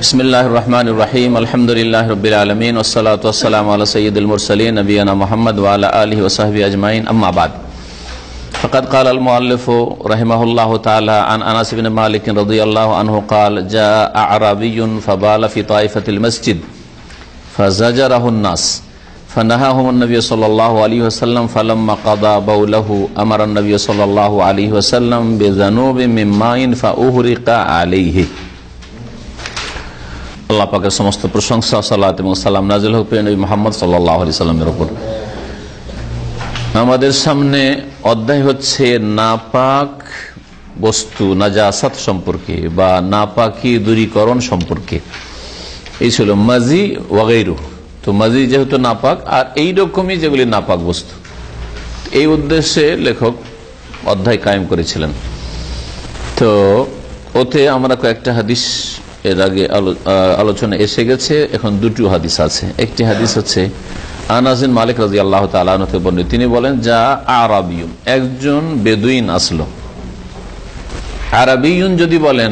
बिस्मिल्लाहिर रहमानिर रहीम अल्हम्दुलिल्लाहि रब्बिल आलमीन वस्सलातु वस्सलामु अला सय्यिदिल मुरसलीन नबियना मुहम्मद व अला आलिहि व सहबिहि अजमाइन अम्मा बाद फ़क़द क़ाल अल मुअल्लिफ़ रहिमहुल्लाहु तआला अन अनस इब्न मालिक रज़ियल्लाहु अन्हु क़ाल जाअ अअराबिय्युन फ़बाल फ़ी ताइफ़तिल मस्जिद फ़ज़जरहु अन्नास फ़नहाहुम अन्नबी सल्लल्लाहु अलैहि वसल्लम फ़लम्मा क़ज़ा बौलहु अमरा अन्नबी सल्लल्लाहु अलैहि वसल्लम बिज़नूबिन मिन माइन फ़उहरिक़ा अलैहि। আল্লাহ পাকের সমস্ত প্রশংসা সালাত এবং সালাম নাযিল হোক নবী মুহাম্মদ সাল্লাল্লাহু আলাইহি সাল্লামের উপর। আমাদের সামনে অধ্যায় হচ্ছে নাপাক বস্তু নাজাসাত সম্পর্কে বা নাপাকি দূরীকরণ সম্পর্কে। এই ছিল মাজি ওয়া গায়রু। তো মাজি যেহেতু নাপাক আর এই রকমই যেগুলি নাপাক বস্তু, এই উদ্দেশ্যে লেখক অধ্যায় কায়েম করেছিলেন। তো ওতে আমরা কয়েকটা হাদিস এর আগে আলোচনা এসে গেছে, এখন দুটো হাদিস আছে। একটি হাদিস হচ্ছে আনাস বিন মালিক রাদিয়াল্লাহু তাআলা আনহু থেকে বর্ণিত, তিনি বলেন যা আরাবিয়ুন, একজন বেদুইন আসলো। আরাবিয়ুন যদি বলেন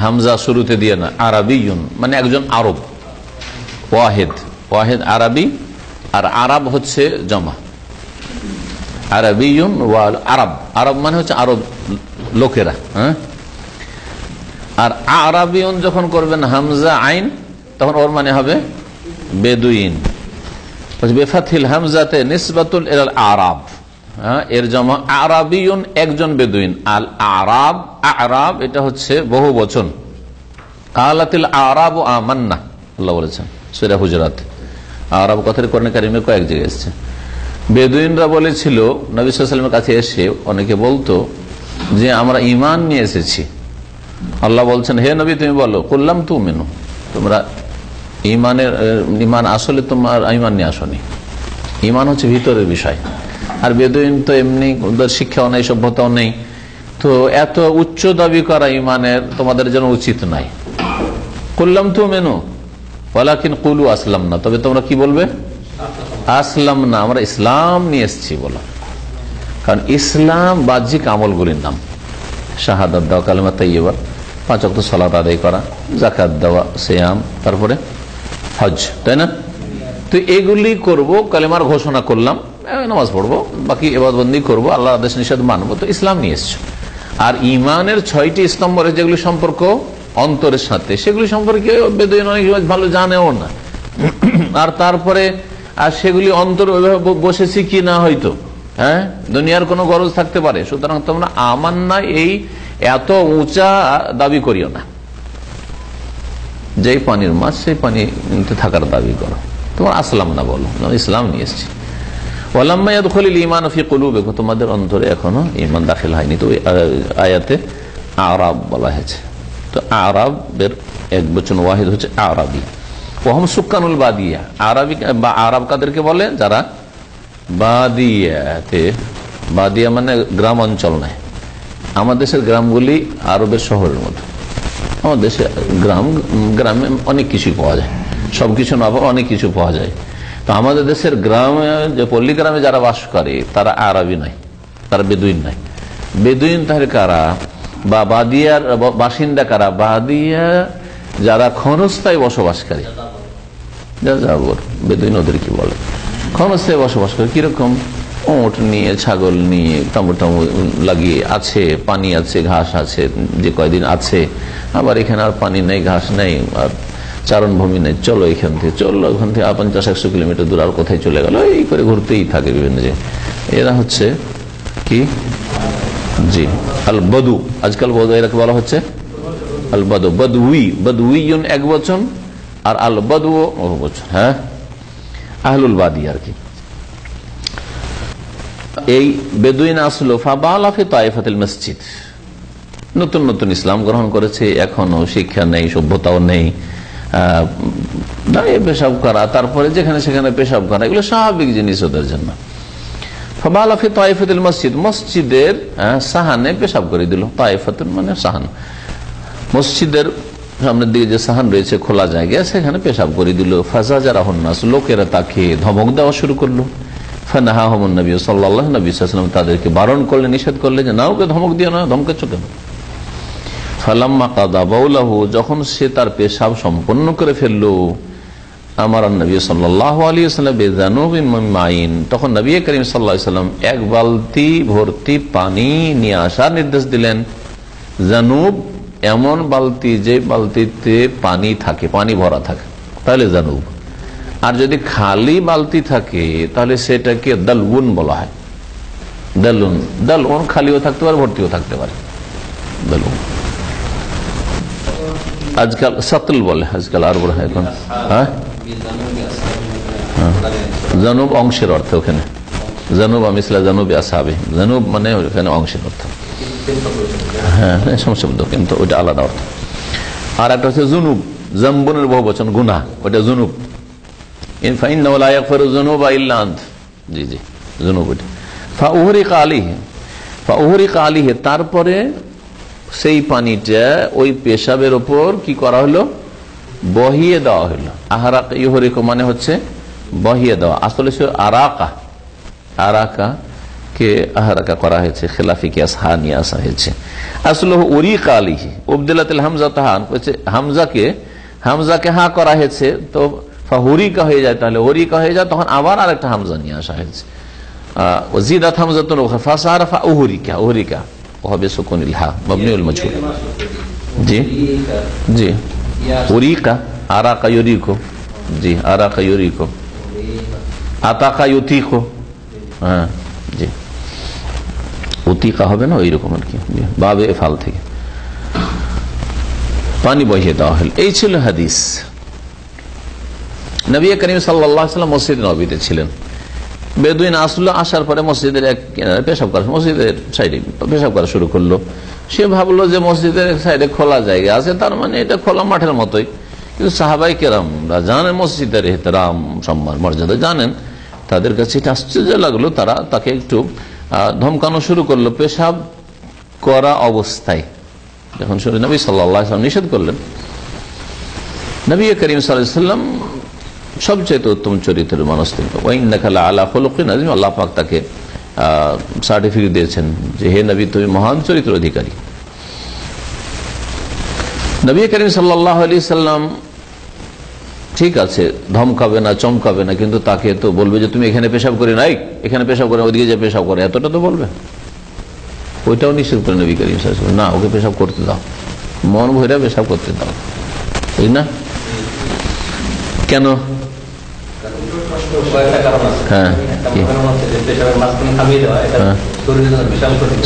হামজা শুরুতে দিয়ে না, আরাবিয়ুন মানে একজন আরব, ওয়াহিদ ওয়াহিদ আরবি, আর আরব হচ্ছে জমা। আরাবিয়ুন ওয়া আরব, আরব মানে হচ্ছে আরব লোকেরা। হ্যাঁ, আর আরাবিয়ন যখন করবেন হামজা আইন, তখন ওর মানে হবে বেদুইন। বেফাথিল হামজাতে নিসবাতুল ইলাল আরাব, এর জমা আরাবিয়ন একজন বেদুইন। আল আরাব, আরাব এটা হচ্ছে বহু বচন। কালাতিল আরাব আমান্না, আল্লাহ বলেছেন সূরা হুজুরাত। আরাব কথার কোরআন কারীমে কয়েক জায়গায় এসেছে। বেদুইনরা বলেছিল নবী সাল্লাল্লাহু আলাইহি ওয়াসাল্লামের কাছে এসে, অনেকে বলতো যে আমরা ঈমান নিয়ে এসেছি। আল্লাহ বলছেন হে নবী তুমি বলো কুল্লাম তুমিনু, তোমরা ঈমান আসলে তোমার ঈমান নিয়ে আসনি। ঈমান হচ্ছে ভিতরের বিষয়, আর বেদুইন তো এমনি শিক্ষাও নেই, সভ্যতাও নেই, তো এত উচ্চ দাবি করা ঈমানের তোমাদের জন্য উচিত নাই। কুল্লাম তুমিনু ওয়ালাকিন কুলু আসলাম না, তবে তোমরা কি বলবে? আসলাম না, আমরা ইসলাম নিয়ে এসেছি বলো। কারণ ইসলাম বাহ্যিক আমলগুলির নাম। শাহাদাত দেওয়া, কালেমা তাইয়্যিবা, 5 ওয়াক্ত সালাত আদায় করা, যাকাত দেওয়া, সিয়াম, তারপরে হজ, তাই না? তো এগুলি করব, কালেমার ঘোষণা করলাম, নামাজ পড়বো, বাকি ইবাদতবন্দি করবো, আল্লাহর আদেশ নিষেধ মানবো, তো ইসলাম নিয়ে এসছো। আর ইমানের 6টি স্তম্ভের যেগুলি সম্পর্ক অন্তরের সাথে, সেগুলি সম্পর্কে বেদুইন অনেক ভালো জানেও না। আর তারপরে আর সেগুলি অন্তর বসেছি কি না হয়তো, হ্যাঁ, দুনিয়ার কোনো গরজ থাকতে পারে। সুতরাং তোমরা আমান না এই এত উঁচা দাবি করিও না, যেই পানির মাছ সেই পানিতে থাকার দাবি করো। তোমার আসলাম না বলো, ইসলাম নিয়ে এসছি। ওয়ালাম্মা ইয়াদখুলুল ঈমানু ফি কুলুবিকুম, তোমাদের অন্তরে এখনো ঈমান দাখিল হয়নি। তো আয়াতে আরাব বলা হয়েছে। তো আরাবের এক বচন ওয়াহিদ হচ্ছে আরাবি। ওয়াহুম সুক্কানুল বাদিয়া, আরাবি বা আরাব কাদেরকে বলে? যারা বাদিয়াতে, বাদিয়া মানে গ্রাম অঞ্চল নয়। আমার দেশের গ্রামগুলি আরবের শহরের মতো। আমার দেশে গ্রামে অনেক কিছু পাওয়া যায়, সবকিছু না পাওয়া অনেক কিছু পাওয়া যায়। তো আমাদের দেশের গ্রামে, যে পল্লী গ্রামে যারা বাস করে, তারা আরবি নয়, তারা বেদুইন নয়। বেদুইন তাহলে কারা? বা বাদিয়ার বাসিন্দা কারা? বাদিয়া যারা ক্ষণস্থায়ী বসবাসকারী, যাযাবর বেদুইন ওদের কি বলে? ক্ষণস্থায়ী বসবাস করে। কিরকম? ওট নিয়ে, ছাগল নিয়ে, টামু লাগিয়ে আছে, পানি আছে, ঘাস আছে, যে কয়দিন আছে, আবার এখানে আর পানি নেই, ঘাস নেই, আর চারণভূমি নেই, চলো এখান থেকে, চলো ওখান থেকে 50-100 কিলোমিটার দূর, আর কোথায় চলে গেল, এই করে ঘুরতেই থাকে বিভিন্ন যে। এরা হচ্ছে কি? জি আল বদু, আজকাল বদু এরাকে বলা হচ্ছে আল বদু। বদউই, বদউইয়ুন এক বচন, আর আল বদু বহু বচন। হ্যাঁ, আহলুল বাদি আর কি। এই বেদুইন আসলো ফাবালা ফি তাইফাতিল মসজিদ, নতুন নতুন ইসলাম গ্রহণ করেছে, এখনো শিক্ষা নেই, সভ্যতাও নেই, দাঁড়িয়ে পেশাব করা, তারপরে যেখানে সেখানে পেশাব করা, এগুলো স্বাভাবিক জিনিস ওদের জন্য। ফাবালা ফি তাইফাতিল মসজিদ, মসজিদের সাহানে পেশাব করে দিল। তাইফাতুন মানে সাহান, মসজিদের সামনের দিকে যে সাহান রয়েছে, খোলা জায়গা, সেখানে পেশাব করে দিল। ফাজাজারাহুন নাস, লোকেরা তাকে ধমক দেওয়া শুরু করলো। ফানাহাহুম নবী সাল্লাল্লাহু আলাইহি ওয়াসাল্লাম, তাদেরকে বারণ করলেন, নিষেধ করলেন যে না, ওকে ধমক দিও না, ধমকাচ্ছ কেন? ফালাম্মা কাদা বাউলাহু, যখন সে তার পেশাব সম্পন্ন করে ফেললো, আমার নবী সাল্লাল্লাহু আলাইহি ওয়াসাল্লাম বেজানুবিন মিন মাইন, তখন নবী করিম সাল্লাল্লাহু আলাইহি ওয়াসাল্লাম এক বালতি ভর্তি পানি নিয়ে আসার নির্দেশ দিলেন। জানুব এমন বালতি যে বালতিতে পানি থাকে, পানি ভরা থাকে, তাহলে জানুব। আর যদি খালি বালতি থাকে তাহলে সেটাকে দালউন বলা হয়। দালুন, দালউন খালিও থাকতে পারে, ভর্তিও থাকতে পারে। দালউন আজকাল সাতল বলে, আজকাল আর বলা হয় এখন। হ্যাঁ, জানুব অংশের অর্থ, ওখানে জানুব মিসলা জানুবে আসহাবে, জানুব মানে ওখানে অংশের অর্থ। হ্যাঁ, শব্দ, কিন্তু ওইটা আলাদা অর্থ। আর একটা হচ্ছে জুনুব, জাম্বুনের বহু বচন, গুনাহ, ওইটা জুনুব। জি জি, জুনুব ওইটা। তারপরে সেই পানিটা ওই পেশাবের ওপর কি করা হলো, বহিয়ে দেওয়া হলো। আহারাক ইহরিক মানে হচ্ছে বহিয়ে দেওয়া, আসলে সে আরাকা, আরাকা কে আহারাকা করা হয়েছে, খেলাফি কিয়াস হা নিয়ে আসা হয়েছে। আসলে উরিকা আলিহি উবদিলাতিল হামজা তাহান, হামজাকে হা করা হয়েছে, তো হুরিকা হয়ে যায়, তাহলে হরিকা হয়ে যায়, তখন আবার আরেকটা হামজা নিয়ে আসা হয়েছে। জিদাত হামজাতুন ফাসারা ফাউরিকা, উরিকা হবে সুকুনিল হা মাবনিউল মাজহুর। জি জি, উরিকা, আরাকা ইউরিকো, জি আরাকা ইউরিকো, আতাকা ইউতিকো। হ্যাঁ জি, উতিকা হবে না, ওইরকম আর কি, বাবে ফাল থেকে পানি বহিয়ে দেওয়া হল। এই ছিল হাদিস। নবী করিম সাল্লাল্লাহু আলাইহি ওয়াসাল্লাম মসজিদ নববীতে ছিলেন। বেদুইন আসলো, আসার পরে মসজিদের এক কিনারে পেশাব করা, মসজিদের সাইডে পেশাব করা শুরু করলো। সে ভাবলো যে মসজিদের সাইডে খোলা জায়গা আছে, তার মানে এটা খোলা মাঠের মতোই। কিন্তু সাহাবাই কেরামরা জানেন মসজিদের ইহতিরাম, সম্মান, মর্যাদা জানেন, তাদের কাছে এটা আশ্চর্য লাগলো। তারা তাকে একটু ধমকানো শুরু করলো পেশাব করা অবস্থায়। যখন শুনে নবী সাল্লাল্লাহু আলাইহি ওয়াসাল্লাম নিষেধ করলেন, নবী করিম সাল্লাল্লাহু আলাইহি ওয়াসাল্লাম সবচেয়ে উত্তম চরিত্রের মানুষ তিনি, ওয়াইন্নাকা লাআলা খুলুকিন আযীম, আল্লাহ পাক তাকে সার্টিফিকেট দিয়েছেন যে হে নবী, তুমি মহান চরিত্রের অধিকারী। নবী করিম সাল্লাল্লাহু আলাইহি ওয়াসাল্লাম ঠিক আছে, ধমকাবে না, চমকাবে না, কিন্তু তাকে তো বলবে যে তুমি এখানে পেশাব করে নাই, এখানে পেশাব করে, ওদিকে যে পেশাব করে, এতটা তো বলবে। ওইটাও নিষেধ করে নবী করিম সাল্লাল্লাহু আলাইহি ওয়াসাল্লাম, না, ওকে পেশাব করতে দাও, মন ভরে পেশাব করতে দাও, তাই না? কেন? হ্যাঁ,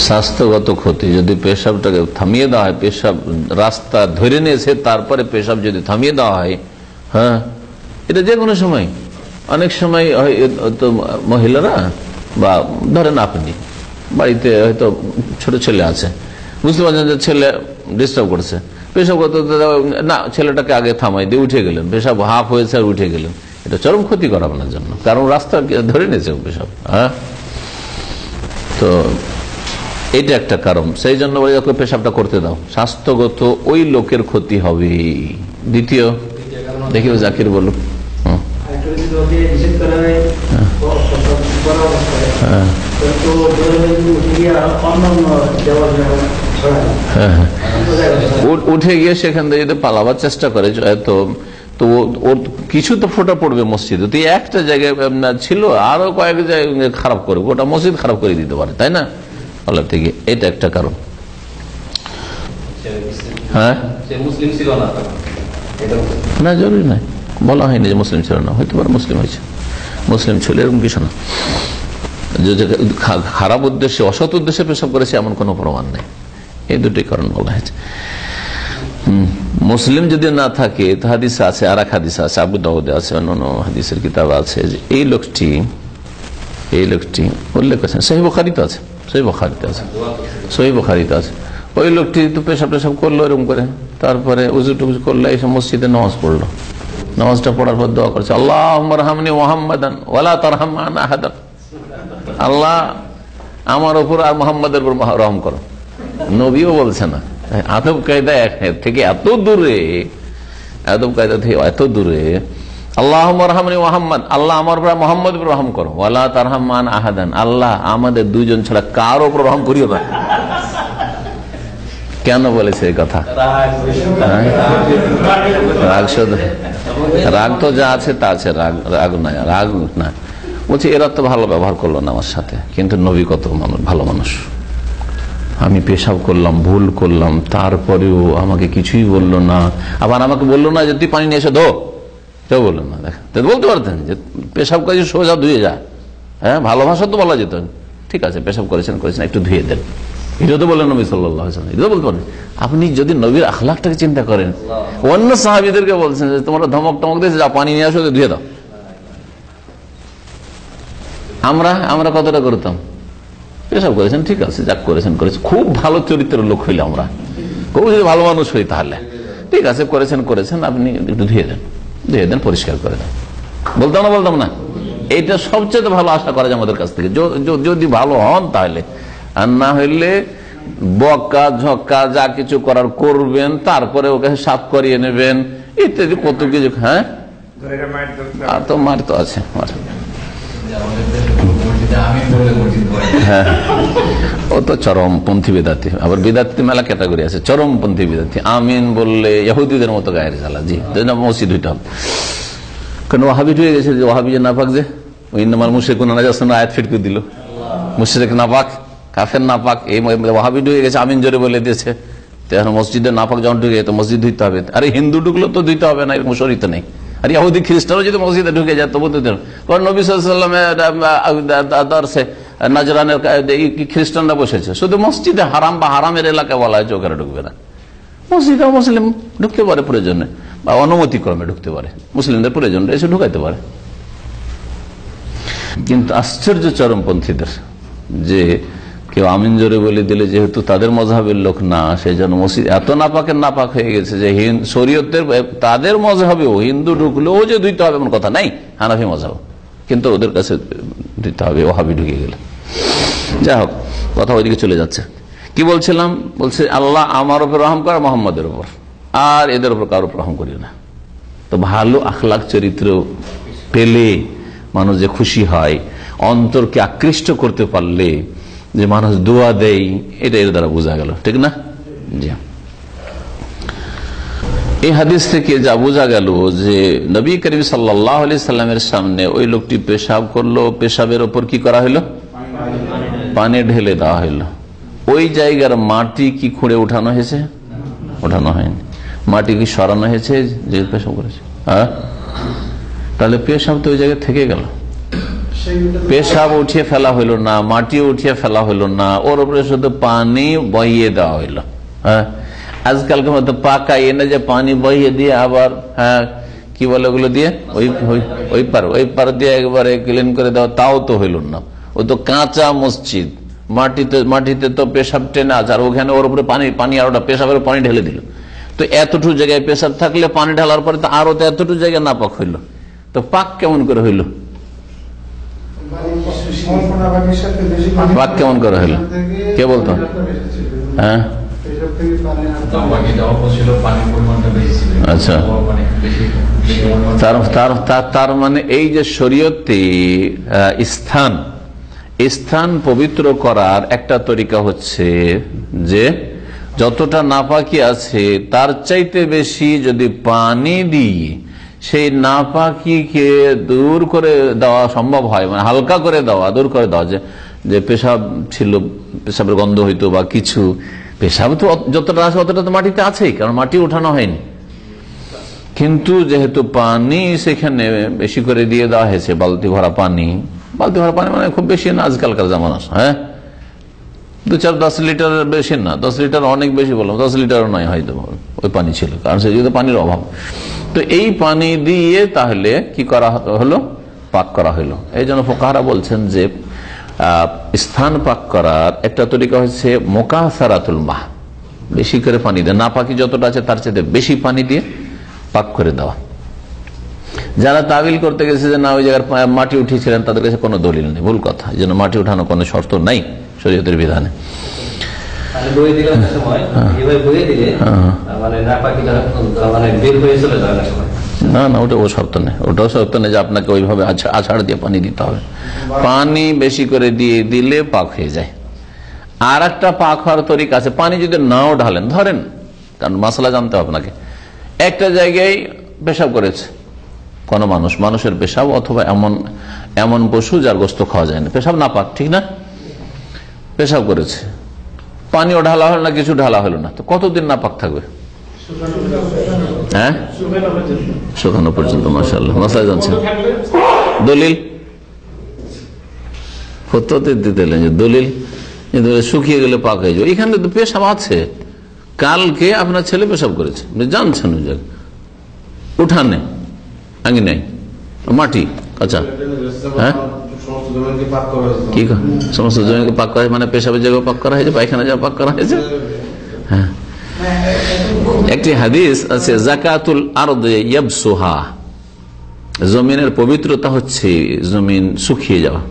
স্বাস্থ্যগত ক্ষতি। যদি পেশাবটাকে থামিয়ে দেওয়া হয়, পেশাব রাস্তা ধরে নিয়েছে, তারপরে পেশাব যদি থামিয়ে দেওয়া হয়, হ্যাঁ, এটা যে কোনো সময়, অনেক সময় হয়তো মহিলারা, বা ধরেন আপনি বাড়িতে হয়তো ছোট ছেলে আছে, বুঝতে পারছেন যে ছেলে ডিস্টার্ব করছে, পেশাব করতে না, ছেলেটাকে আগে থামাই দিয়ে উঠে গেলেন, পেশাব হাফ হয়েছে আর উঠে গেলেন, এটা চরম ক্ষতি করা আপনার জন্য, কারণ রাস্তা ধরে নিয়েছে পেশাব। হ্যাঁ, তো এটা একটা কারণ, সেই জন্য পেশাবটা করতে দাও, স্বাস্থ্যগত ওই লোকের ক্ষতি হবে। দ্বিতীয় দেখি জাকির বলুক। উঠে গিয়ে সেখান থেকে যদি পালাবার চেষ্টা করে, তো ওর কিছু তো ফোঁটা পড়বে মসজিদে, তো একটা জায়গায় ছিল, আরো কয়েক জায়গায় খারাপ করবে, ওটা মসজিদ খারাপ করে দিতে পারে, তাই না? আল্লাহ থেকে এটা একটা কারণ। হ্যাঁ, মুসলিম ছিল না, জরুরি নাই, বলা হয়নি যে মুসলিম ছিল না, হয়তো পারে মুসলিম হয়েছে, মুসলিম ছিল এরকম কিছু না। খারাপ উদ্দেশ্যে, অসৎ উদ্দেশ্যে পেশাব করেছে এমন কোন প্রমাণ নেই। এই দুটি কারণ বলা হয়েছে। মুসলিম যদি না থাকে তো হাদিস আছে, আর এক হাদিস আছে, আবু দাউদে আছে, অন্যান্য হাদিসের কিতাব আছে, যে এই লোকটি উল্লেখ করেছেন, সহিহ বুখারীতে আছে, সহিহ বুখারীতে আছে, ওই লোকটি তো পেশাব করলো এরকম করে, তারপরে উজু টুজু করলো, এই মসজিদে নামাজ পড়লো, নামাজটা পড়ার পর দোয়া করছে, আল্লাহুম্মা রহমনি মুহাম্মাদান ওয়ালা তারহাম মা'না আহাদান, আল্লাহ আমার উপর আর মুহাম্মাদের উপর রহম করো। নবীও বলছে না, আদব কায়দা থেকে এত দূরে, আদব কায়দা থেকে এত দূরে, আল্লাহুম্মা রহমনি মুহাম্মাদ, আল্লাহ আমার উপর মুহাম্মাদের উপর রহম করো, ওয়ালা তারহাম মা'না আহাদান, আল্লাহ আমাদের দুইজন ছাড়া কারো উপর রহম করিও না। কেন বলেছে এই কথা? রাগ শুধু, রাগ তো যা আছে তা আছে, রাগ নাই, রাগ না। বলছি এরা তো ভালো ব্যবহার করলো না আমার সাথে, কিন্তু নবী কত মানুষ, ভালো মানুষ। আমি পেশাব করলাম, ভুল করলাম, তারপরেও আমাকে কিছুই বললো না। আবার আমাকে বললো না যে তুই পানি নিয়ে এসে ধো, কেউ বললো না। দেখেন, বলতে পারতেন যে পেশাব করেছে সোজা ধুয়ে যা। হ্যাঁ, ভালোবাসা তো বলা যেত, ঠিক আছে পেশাব করেছেন একটু ধুয়ে দেন, এটা তো বললেন নবী সাল্লাল্লাহু আলাইহি ওয়াসাল্লাম, এটা তো বলতে পারেন। আপনি যদি নবীর আখলাকটাকে চিন্তা করেন, অন্য সাহাবীদেরকে বলছেন যে তোমরা ধমক টমক দিয়েছে, যা পানি নিয়ে আসো, ধুয়ে দাও। আমরা কতটা করতাম? পেশাব করেছেন, ঠিক আছে, যাক করেছেন, খুব ভালো চরিত্রের লোক হইলে আমরা, খুব যদি ভালো মানুষ হই তাহলে ঠিক আছে, করেছেন, আপনি একটু ধুয়ে দেন, পরিষ্কার করে দেন। বলতাম না? এইটা সবচেয়ে ভালো আশা করা যায় আমাদের কাছ থেকে, যদি ভালো হন তাহলে। আর না হইলে বকা ঝক্কা যা কিছু করার করবেন, তারপরে ওকে সাফ করিয়ে নেবেন, ইত্যাদি কত কিছু। হ্যাঁ, আর তো মার তো আছে, হ্যাঁ, ও তো চরমপন্থী বেদাতি। আবার বেদাতি মেলা ক্যাটাগরি আছে, চরমপন্থী বেদাতি। আমিন বললে ইহুদিদের মতো গায়ের জ্বালা। জি, মসজিদ হইতে হবে, কারণ ওয়াহাবি হয়ে গেছে যে ওয়াহাবি যে নাপাক, যে ওই নামার মুশরিকুন নাজাসুন আয়াত ফিটকে দিল, মুশরিক নাপাক, কাফের নাপাক, এই ওয়াহাবি ঢুকে গেছে, আমিন জোরে বলে দিয়েছে। এখন মসজিদে নাপাক যখন ঢুকে তো মসজিদ ধুইতে হবে। আরে হিন্দু ঢুকলো তো ধুইতে হবে না, এরকম শরীর তো নেই। আর ইহুদি খ্রিস্টানও যদি মসজিদে ঢুকে যায় তবু তো, কারণ নবী সাল্লাল্লাহু আলাইহি ওয়াসাল্লামের দরসে নাজরানের খ্রিস্টানরা বসেছে, শুধু মসজিদে হারাম বা হারামের এলাকায় বলা হয়েছে ওখানে ঢুকবে না। মসজিদে মুসলিম ঢুকতে পারে প্রয়োজনে, বা অনুমতি ক্রমে ঢুকতে পারে, মুসলিমদের প্রয়োজন এসে ঢুকাইতে পারে। কিন্তু আশ্চর্য চরমপন্থীদের, যে কেউ আমিন জোরে বলে দিলে যেহেতু তাদের মজহাবের লোক না, সেই জন্য মসজিদ এত নাপাক হয়ে গেছে যে শরীয়তের তাদের মজহাবেও হিন্দু ঢুকলেও যে ধুইতে হবে এমন কথা নাই, হানাফি মজহাব, কিন্তু ওদের কাছে ধুইতে হবে ওয়াহাবি ঢুকে গেলে। যাই হোক, কথা ওইদিকে চলে যাচ্ছে। কি বলছিলাম? বলছে আল্লাহ আমার উপর রহম করে, মোহাম্মদের উপর, আর এদের উপর কারোর উপর রহম করি না। তো ভালো আখলাক চরিত্র পেলে মানুষ যে খুশি হয়, অন্তরকে আকৃষ্ট করতে পারলে যে মানুষ দোয়া দেয়, এটা এর দ্বারা বোঝা গেল, ঠিক না? জি, এই হাদিস থেকে যা বোঝা গেল যে নবী করিম সাল্লাল্লাহু আলাইহি সাল্লামের সামনে ওই লোকটি পেশাব করলো, পেশাবের ওপর কি করা হলো? পানি ঢেলে দেওয়া হলো। ওই জায়গার মাটি কি খুঁড়ে উঠানো হয়েছে? ওঠানো হয়নি। মাটি কি সরানো হয়েছে যে পেশাব করেছে? হ্যাঁ, তাহলে পেশাব তো ওই জায়গায় থেকে গেল। পেশাব উঠিয়ে ফেলা হইলো না, মাটি উঠিয়ে ফেলা হইলো না, ওর উপরে শুধু পানি বহিয়ে দেওয়া হইলো। হ্যাঁ, আজকালকে মতো পাকা এনে যে পানি বহিয়ে দিয়ে আবার, হ্যাঁ কি বলে ওগুলো দিয়ে, ওই পার দিয়ে একবারে ক্লিন করে দেওয়া, তাও তো হইল না। ও তো কাঁচা মসজিদ, মাটিতে তো পেশাব টেনে আছে, আর ওখানে ওর উপরে পানি আর ওটা পেশাবের পানি ঢেলে দিল। তো এতটুকু জায়গায় পেশাব থাকলে পানি ঢালার পরে তো আরো তো এতটুকু জায়গায় নাপাক হইলো, তো পাক কেমন করে হইল? পাক কেমন করে হইল কে বলতো? হ্যাঁ, আচ্ছা, তার মানে এই যে শরীয়তে স্থান পবিত্র করার একটা তরিকা হচ্ছে যে যতটা নাপাকি আছে তার চাইতে বেশি যদি পানি দিই সেই নাপাকিকে দূর করে দেওয়া সম্ভব হয়, মানে হালকা করে দেওয়া, দূর করে দেওয়া। যে পেশাব ছিল, পেশাবের গন্ধ হইতো বা কিছু, পেশাব তো যতটা আছে অতটা তো মাটিতে আছেই, কারণ মাটি উঠানো হয়নি। কিন্তু যেহেতু পানি সেখানে বেশি করে দিয়ে দেওয়া হয়েছে, বালতি ভরা পানি মানে খুব বেশি না আজকালকার জামানা, হ্যাঁ 2-4-10 লিটার বেশি না, 10 লিটার অনেক বেশি বললাম, 10 লিটারও নয় হয়তো ওই পানি ছিল, কারণ সেই পানির অভাব। তো এই পানি দিয়ে তাহলে কি করা হলো? পাক করা হলো। এই জন্য ফুকাহারা বলছেন যে স্থান পাক করার একটা তরিকা হচ্ছে মুকাসারাতুল মা, বেশি করে পানি দিয়ে, নাপাকি যতটা আছে তার চেয়ে বেশি পানি দিয়ে পাক করে দেওয়া। যারা তাবিল করতে গেছে যে না ওই জায়গার মাটি উঠিয়েছিলেন, তাদের কাছে কোনো দলিল নেই, ভুল কথা। এই জন্য মাটি উঠানো কোনো শর্ত নাই শরীয়তের বিধানে। না, ওটা ও শর্ত নেই, ওটাও শর্ত নেই যে আপনাকে ওইভাবে আছাড় দিয়ে পানি দিতে হবে। পানি বেশি করে দিয়ে দিলে পাক হয়ে যায়। আর একটা পাক হওয়ার তরিকা আছে, পানি যদি নাও ঢালেন, ধরেন, কারণ মশলা জানতে হবে আপনাকে, একটা জায়গায় পেশাব করেছে কোন মানুষের পেশাব, অথবা এমন পশু যার গোস্ত খাওয়া যায় না, পেশাব না পাক, ঠিক না, পেশাব করেছে, পানিও ঢালা হলো না, কিছু ঢালা হলো না, তো কতদিন না পাক থাকবে? হ্যাঁ, শুকানো পর্যন্ত। মাশাআল্লাহ, মশলা জানছেন। দলিল দলিল শুকিয়ে গেলে পাক হয়ে যাবে। এখানে তো পেশাব আছে, কালকে আপনার ছেলে পেশাব করেছে, জানছেন, ওই জায়গায় উঠানে আঙ্গি নাই মাটি আচ্ছা, হ্যাঁ কি সমস্ত জমিকে পাক করা, মানে পেশাবের জায়গায় পাক করা হয়েছে, পায়খানা জায়গা পাক করা হয়েছে। হ্যাঁ, একটি হাদিস আছে, জাকাতুল আরদ ইয়াবসুহা, জমিনের পবিত্রতা হচ্ছে জমিন শুকিয়ে যাওয়া।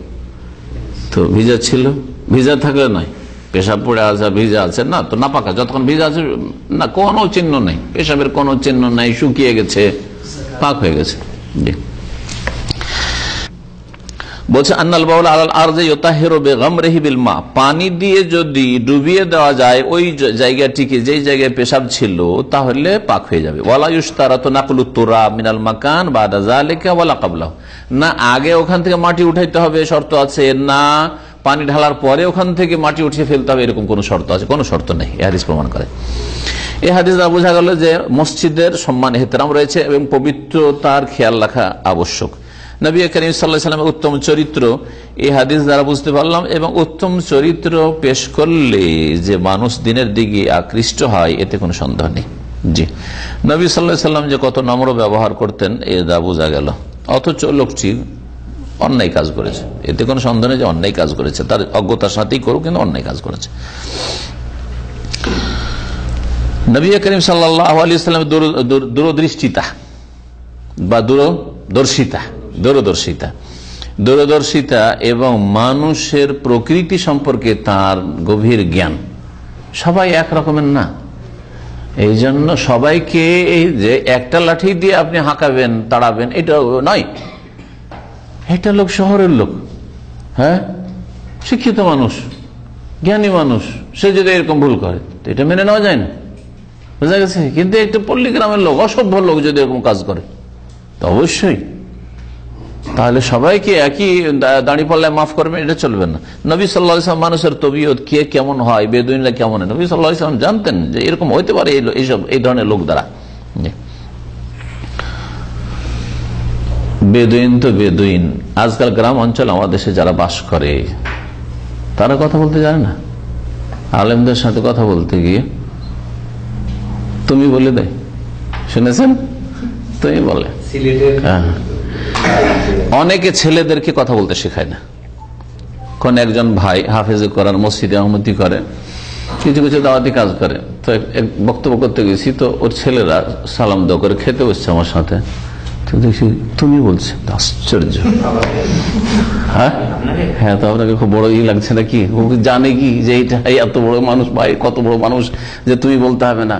তো ভিজা ছিল, ভিজা থাকলে নয়, পেশাব পড়ে আছে, ভিজা আছে না, তো না পাকা, যতক্ষণ ভিজা আছে না, কোনো চিহ্ন নেই, পেশাবের কোনো চিহ্ন নাই, শুকিয়ে গেছে, পাক হয়ে গেছে। বলছে আন্নাল বাউল আলাল আরযি ইউতাহিরু বিগামরিহি বিল মা, পানি দিয়ে যদি ডুবিয়ে দেওয়া যায় ওই জায়গাটিকে, যেই জায়গায় পেশাব ছিল, তাহলে পাক হয়ে যাবে। ওয়ালা ইশতারাতু নাকলুত তুরাব মিনাল মাকান বাদা যালিকা ওয়ালা ক্বাবলাহু, না আগে ওখান থেকে মাটি উঠাইতে হবে শর্ত আছে, না পানি ঢালার পরে ওখান থেকে মাটি উঠিয়ে ফেলতে হবে, এরকম কোন শর্ত আছে? কোনো শর্ত নেই, এই হাদিস প্রমাণ করে। এই হাদিস দ্বারা বোঝা গেল যে মসজিদের সম্মান এহতেরাম রয়েছে এবং পবিত্রতার খেয়াল রাখা আবশ্যক। নবী করিম সাল্লাল্লাহু আলাইহি ওয়াসাল্লামের উত্তম চরিত্র এই হাদিস দ্বারা বুঝতে পারলাম, এবং উত্তম চরিত্র পেশ করলে যে মানুষ দিনের দিকে আকৃষ্ট হয়, এতে কোনো সন্দেহ নেই। জি, নবী সাল্লাল্লাহু আলাইহি ওয়াসাল্লাম যে কত নম্র ব্যবহার করতেন, এ দ্বারা বোঝা গেল। অথচ লোকটি অন্যায় কাজ করেছে, এতে কোনো সন্দেহ নেই যে অন্যায় কাজ করেছে, তার অজ্ঞতার সাথেই করুক, কিন্তু অন্যায় কাজ করেছে। নবী করিম সাল্লাল্লাহু আলাইহি ওয়াসাল্লামের দূরদৃষ্টিতা বা দূরদর্শিতা এবং মানুষের প্রকৃতি সম্পর্কে তার গভীর জ্ঞান, সবাই এক রকমের না। এই জন্য সবাইকে এই যে একটা লাঠি দিয়ে আপনি হাঁকাবেন, তাড়াবেন, এটা নয়। এটা লোক শহরের লোক, হ্যাঁ, শিক্ষিত মানুষ, জ্ঞানী মানুষ, সে যদি এরকম ভুল করে তো এটা মেনে নেওয়া যায় না, বুঝা গেছে। কিন্তু একটা পল্লী গ্রামের লোক, অসভ্য লোক যদি এরকম কাজ করে, তো অবশ্যই তাহলে সবাইকে একই দাঁড়িয়ে পাল্লায় মাফ করবেন, এটা চলবে না। নবী সাল্লাল্লাহু আলাইহি ওয়াসাল্লাম মানুষের তবিয়ত কে কেমন হয়, বেদুইনরা কেমন হয়, নবী সাল্লাল্লাহু আলাইহি ওয়াসাল্লাম জানতেন যে এরকম হইতে পারে এই ধরনের লোক দ্বারা। বেদুইন তো বেদুইন, আজকাল গ্রাম অঞ্চল আমাদের দেশে যারা বাস করে তারা কথা বলতে জানে না, আলেমদের সাথে কথা বলতে গিয়ে তুমি বলে দেয়, শুনেছেন, তুমি বলে। হ্যাঁ, অনেকে ছেলেদেরকে কথা বলতে শেখায় না। কোন একজন ভাই হাফেজে কোরআন মসজিদে আহমদি করে, কিছু কিছু দাওয়াতি কাজ করে, তো এক বক্তব্য করতে গেছি, তো ওর ছেলেরা সালাম দোয়া করে খেতে বসছে আমার সাথে, তো দেখছি তুমি বলছে, আশ্চর্য। হ্যাঁ, তো আপনাকে খুব বড় লাগছে নাকি, ও জানে কি যে এইটা এত বড় মানুষ, ভাই কত বড় মানুষ যে তুমি বলতে হবে না।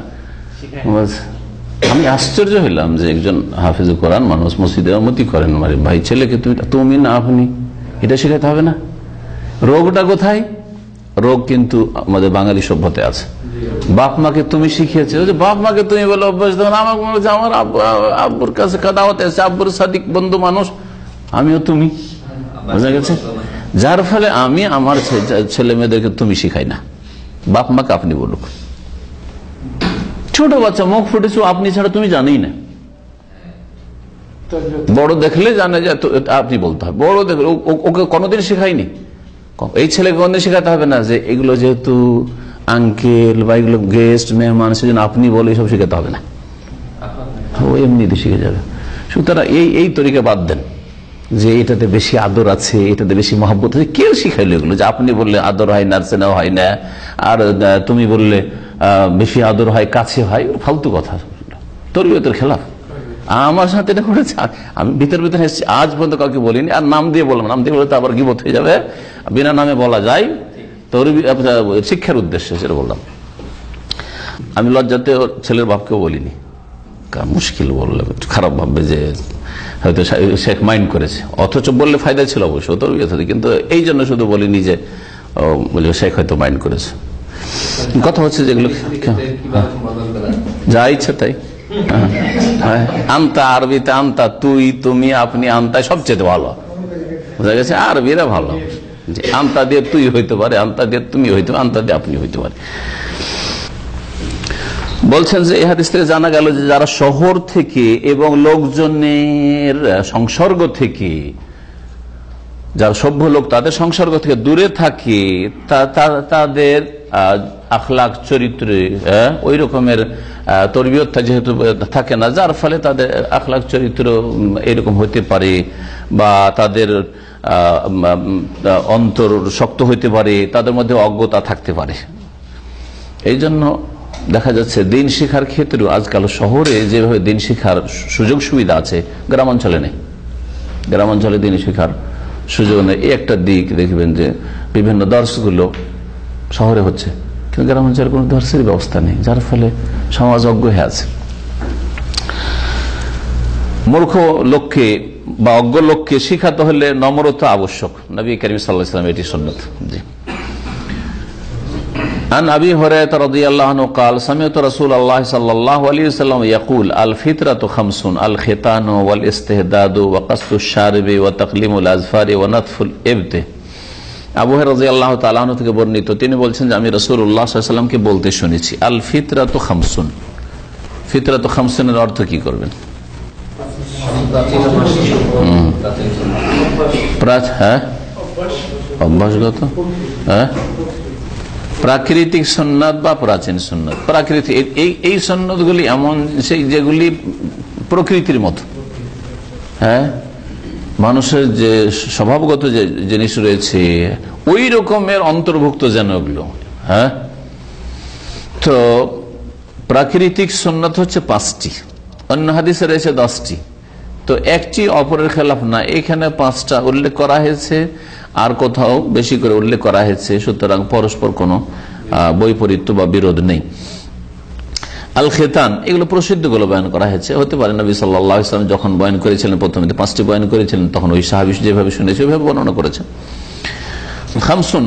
আমি আশ্চর্য হইলাম যে একজন হাফিজ কোরআন মানুষ মসজিদে আমতি করেন, মানে ভাই ছেলেকে তুমি না আপনি, এটা শেখাতে হবে না? রোগটা কোথায়? রোগ কিন্তু আমাদের বাঙালি সভ্যতে আছে। বাপ মাকে তুমি শিখিয়েছে, বাপ মাকে তুমি বলে অভ্যাস দেবো না। আমাকে মনে হচ্ছে আমার আব্বুর কাছে দাওয়াতে আছে, আব্বুর সাদিক বন্ধু মানুষ, আমিও তুমি, বোঝা গেছে। যার ফলে আমি আমার ছেলে মেয়েদেরকে তুমি শিখাই না, বাপ মাকে আপনি বলুক। ছোট বাচ্চা মুখ ফুটেছ আপনি ছাড়া তুমি জানেই না, বড় দেখলে জানে যে আপনি বলতে হবে, বড় দেখলে ওকে কোনোদিন শেখায়নি। এই ছেলেকে কোনদিন শেখাতে হবে না যে এগুলো যেহেতু আঙ্কেল বা এগুলো গেস্ট মেহমান, সেজন্য আপনি বলে এসব শেখাতে হবে না, ও এমনিতে শিখে যাবে। সুতরাং এই তরিকা বাদ দেন যে এটাতে বেশি আদর আছে, এটাতে বেশি মহব্বত আছে। কেউ শিখাইলো এগুলো যে আপনি বললে আদর হয় না, স্নেহ হয় না, আর তুমি বললে বেশি আদর হয়, কাছে হয়, ফালতু কথা, তরবিয়তের খেলাফ। আমার সাথে এটা করেছে, আমি ভিতর এসেছি, আজ পর্যন্ত কাউকে বলিনি। আর নাম দিয়ে বললাম, নাম দিয়ে বলে তো আবার গীবত হয়ে যাবে, বিনা নামে বলা যায়, শিক্ষার উদ্দেশ্যে সেটা বললাম। আমি লজ্জাতে ছেলের বাপকেও বলিনি, মুশকিল বললে খারাপ ভাববে যে হয়তো শেখ মাইন্ড করেছে, অথচ বললে ফায়দা ছিল অবশ্য তরবিয়ত, কিন্তু এই জন্য শুধু বলিনি যে বলে শেখ হয়তো মাইন্ড করেছে। কথা হচ্ছে যেগুলো যা ইচ্ছে তাই। আন্তা আরবিতে আন্তা তুই, তুমি, আপনি, আন্তা সবচেয়ে ভালো, বোঝা গেছে। আরবিরা ভালো, আন্তা দিয়ে তুই হইতে পারে, আন্তা দিয়ে তুমি হইতে পারে, আন্তা দিয়ে আপনি হইতে পারে। বলছেন যে এই হাদিস থেকে জানা গেল যে যারা শহর থেকে এবং লোকজনের সংসর্গ থেকে, যারা সভ্য লোক তাদের সংসর্গ থেকে দূরে থাকে, তাদের আখলাক চরিত্রে ওই রকমের তরবিয়ত যেহেতু থাকে না, যার ফলে তাদের আখলাক চরিত্র এরকম হতে পারে, বা তাদের অন্তর শক্ত হইতে পারে, তাদের মধ্যে অজ্ঞতা থাকতে পারে। এই জন্য দেখা যাচ্ছে দিন শিক্ষার ক্ষেত্রেও আজকাল শহরে যেভাবে দিন শিক্ষার সুযোগ সুবিধা আছে, গ্রামাঞ্চলে নেই। গ্রামাঞ্চলে দিন শিক্ষার সুযোগ নেই। এই একটা দিক দেখবেন যে বিভিন্ন দর্শগুলো শহরে হচ্ছে, কিন্তু গ্রামাঞ্চলে কোনো দর্শের ব্যবস্থা নেই, যার ফলে সমাজ অজ্ঞ হয়ে আছে। মূর্খ লোককে বা অজ্ঞ লোককে শিখাতে হলে নম্রতা আবশ্যক। নবী করিম সাল্লাল্লাহু আলাইহি ওয়াসাল্লাম এটি সুন্নাত। জি। عن أبي هريرة رضي الله عنه قال سمعت رسول الله صلى الله عليه وسلم يقول الفطرة خمس الختان والاستهداد وقص الشارب وتقليم الأظفار ونتف الإبط। আবু হুরায়রা রাদিয়াল্লাহু তাআলা আনহু থেকে বর্ণিত, তিনি বলছেন যে আমি রাসূলুল্লাহ সাল্লাল্লাহু আলাইহি ওয়াসাল্লামকে বলতে শুনেছি, আল ফিতরাতু খামসুন। ফিতরাতু খামসুনের অর্থ কি করবেন? অভ্যাসগত, প্রাকৃতিক সুন্নাত বা প্রাচীন সুন্নাত। প্রাকৃতিক এই সুন্নাতগুলি এমন সেই যেগুলি প্রকৃতির মতো, মানুষের যে স্বভাবগত যে জিনিস রয়েছে ওই রকমের অন্তর্ভুক্ত যেন ওগুলো। তো প্রাকৃতিক সুন্নাত হচ্ছে 5টি, অন্য হাদিসে রয়েছে 10টি। তো একটি অপরের খেলাফ না, এখানে 5টা উল্লেখ করা হয়েছে, আর কোথাও বেশি করে উল্লেখ করা হয়েছে, সুতরাং পরস্পর কোনো বৈপরীত্য বা বিরোধ নেই। আল খেতান, এগুলো প্রসিদ্ধগুলো বয়ান করা হয়েছে। হতে পারে নবী সাল্লাল্লাহু আলাইহি ওয়াসাল্লাম যখন বয়ান করেছিলেন, প্রথমে 5টি বয়ান করেছিলেন, তখন ওই সাহাবী যেভাবে শুনেছে ওইভাবে বর্ণনা করেছেন। খামসুন,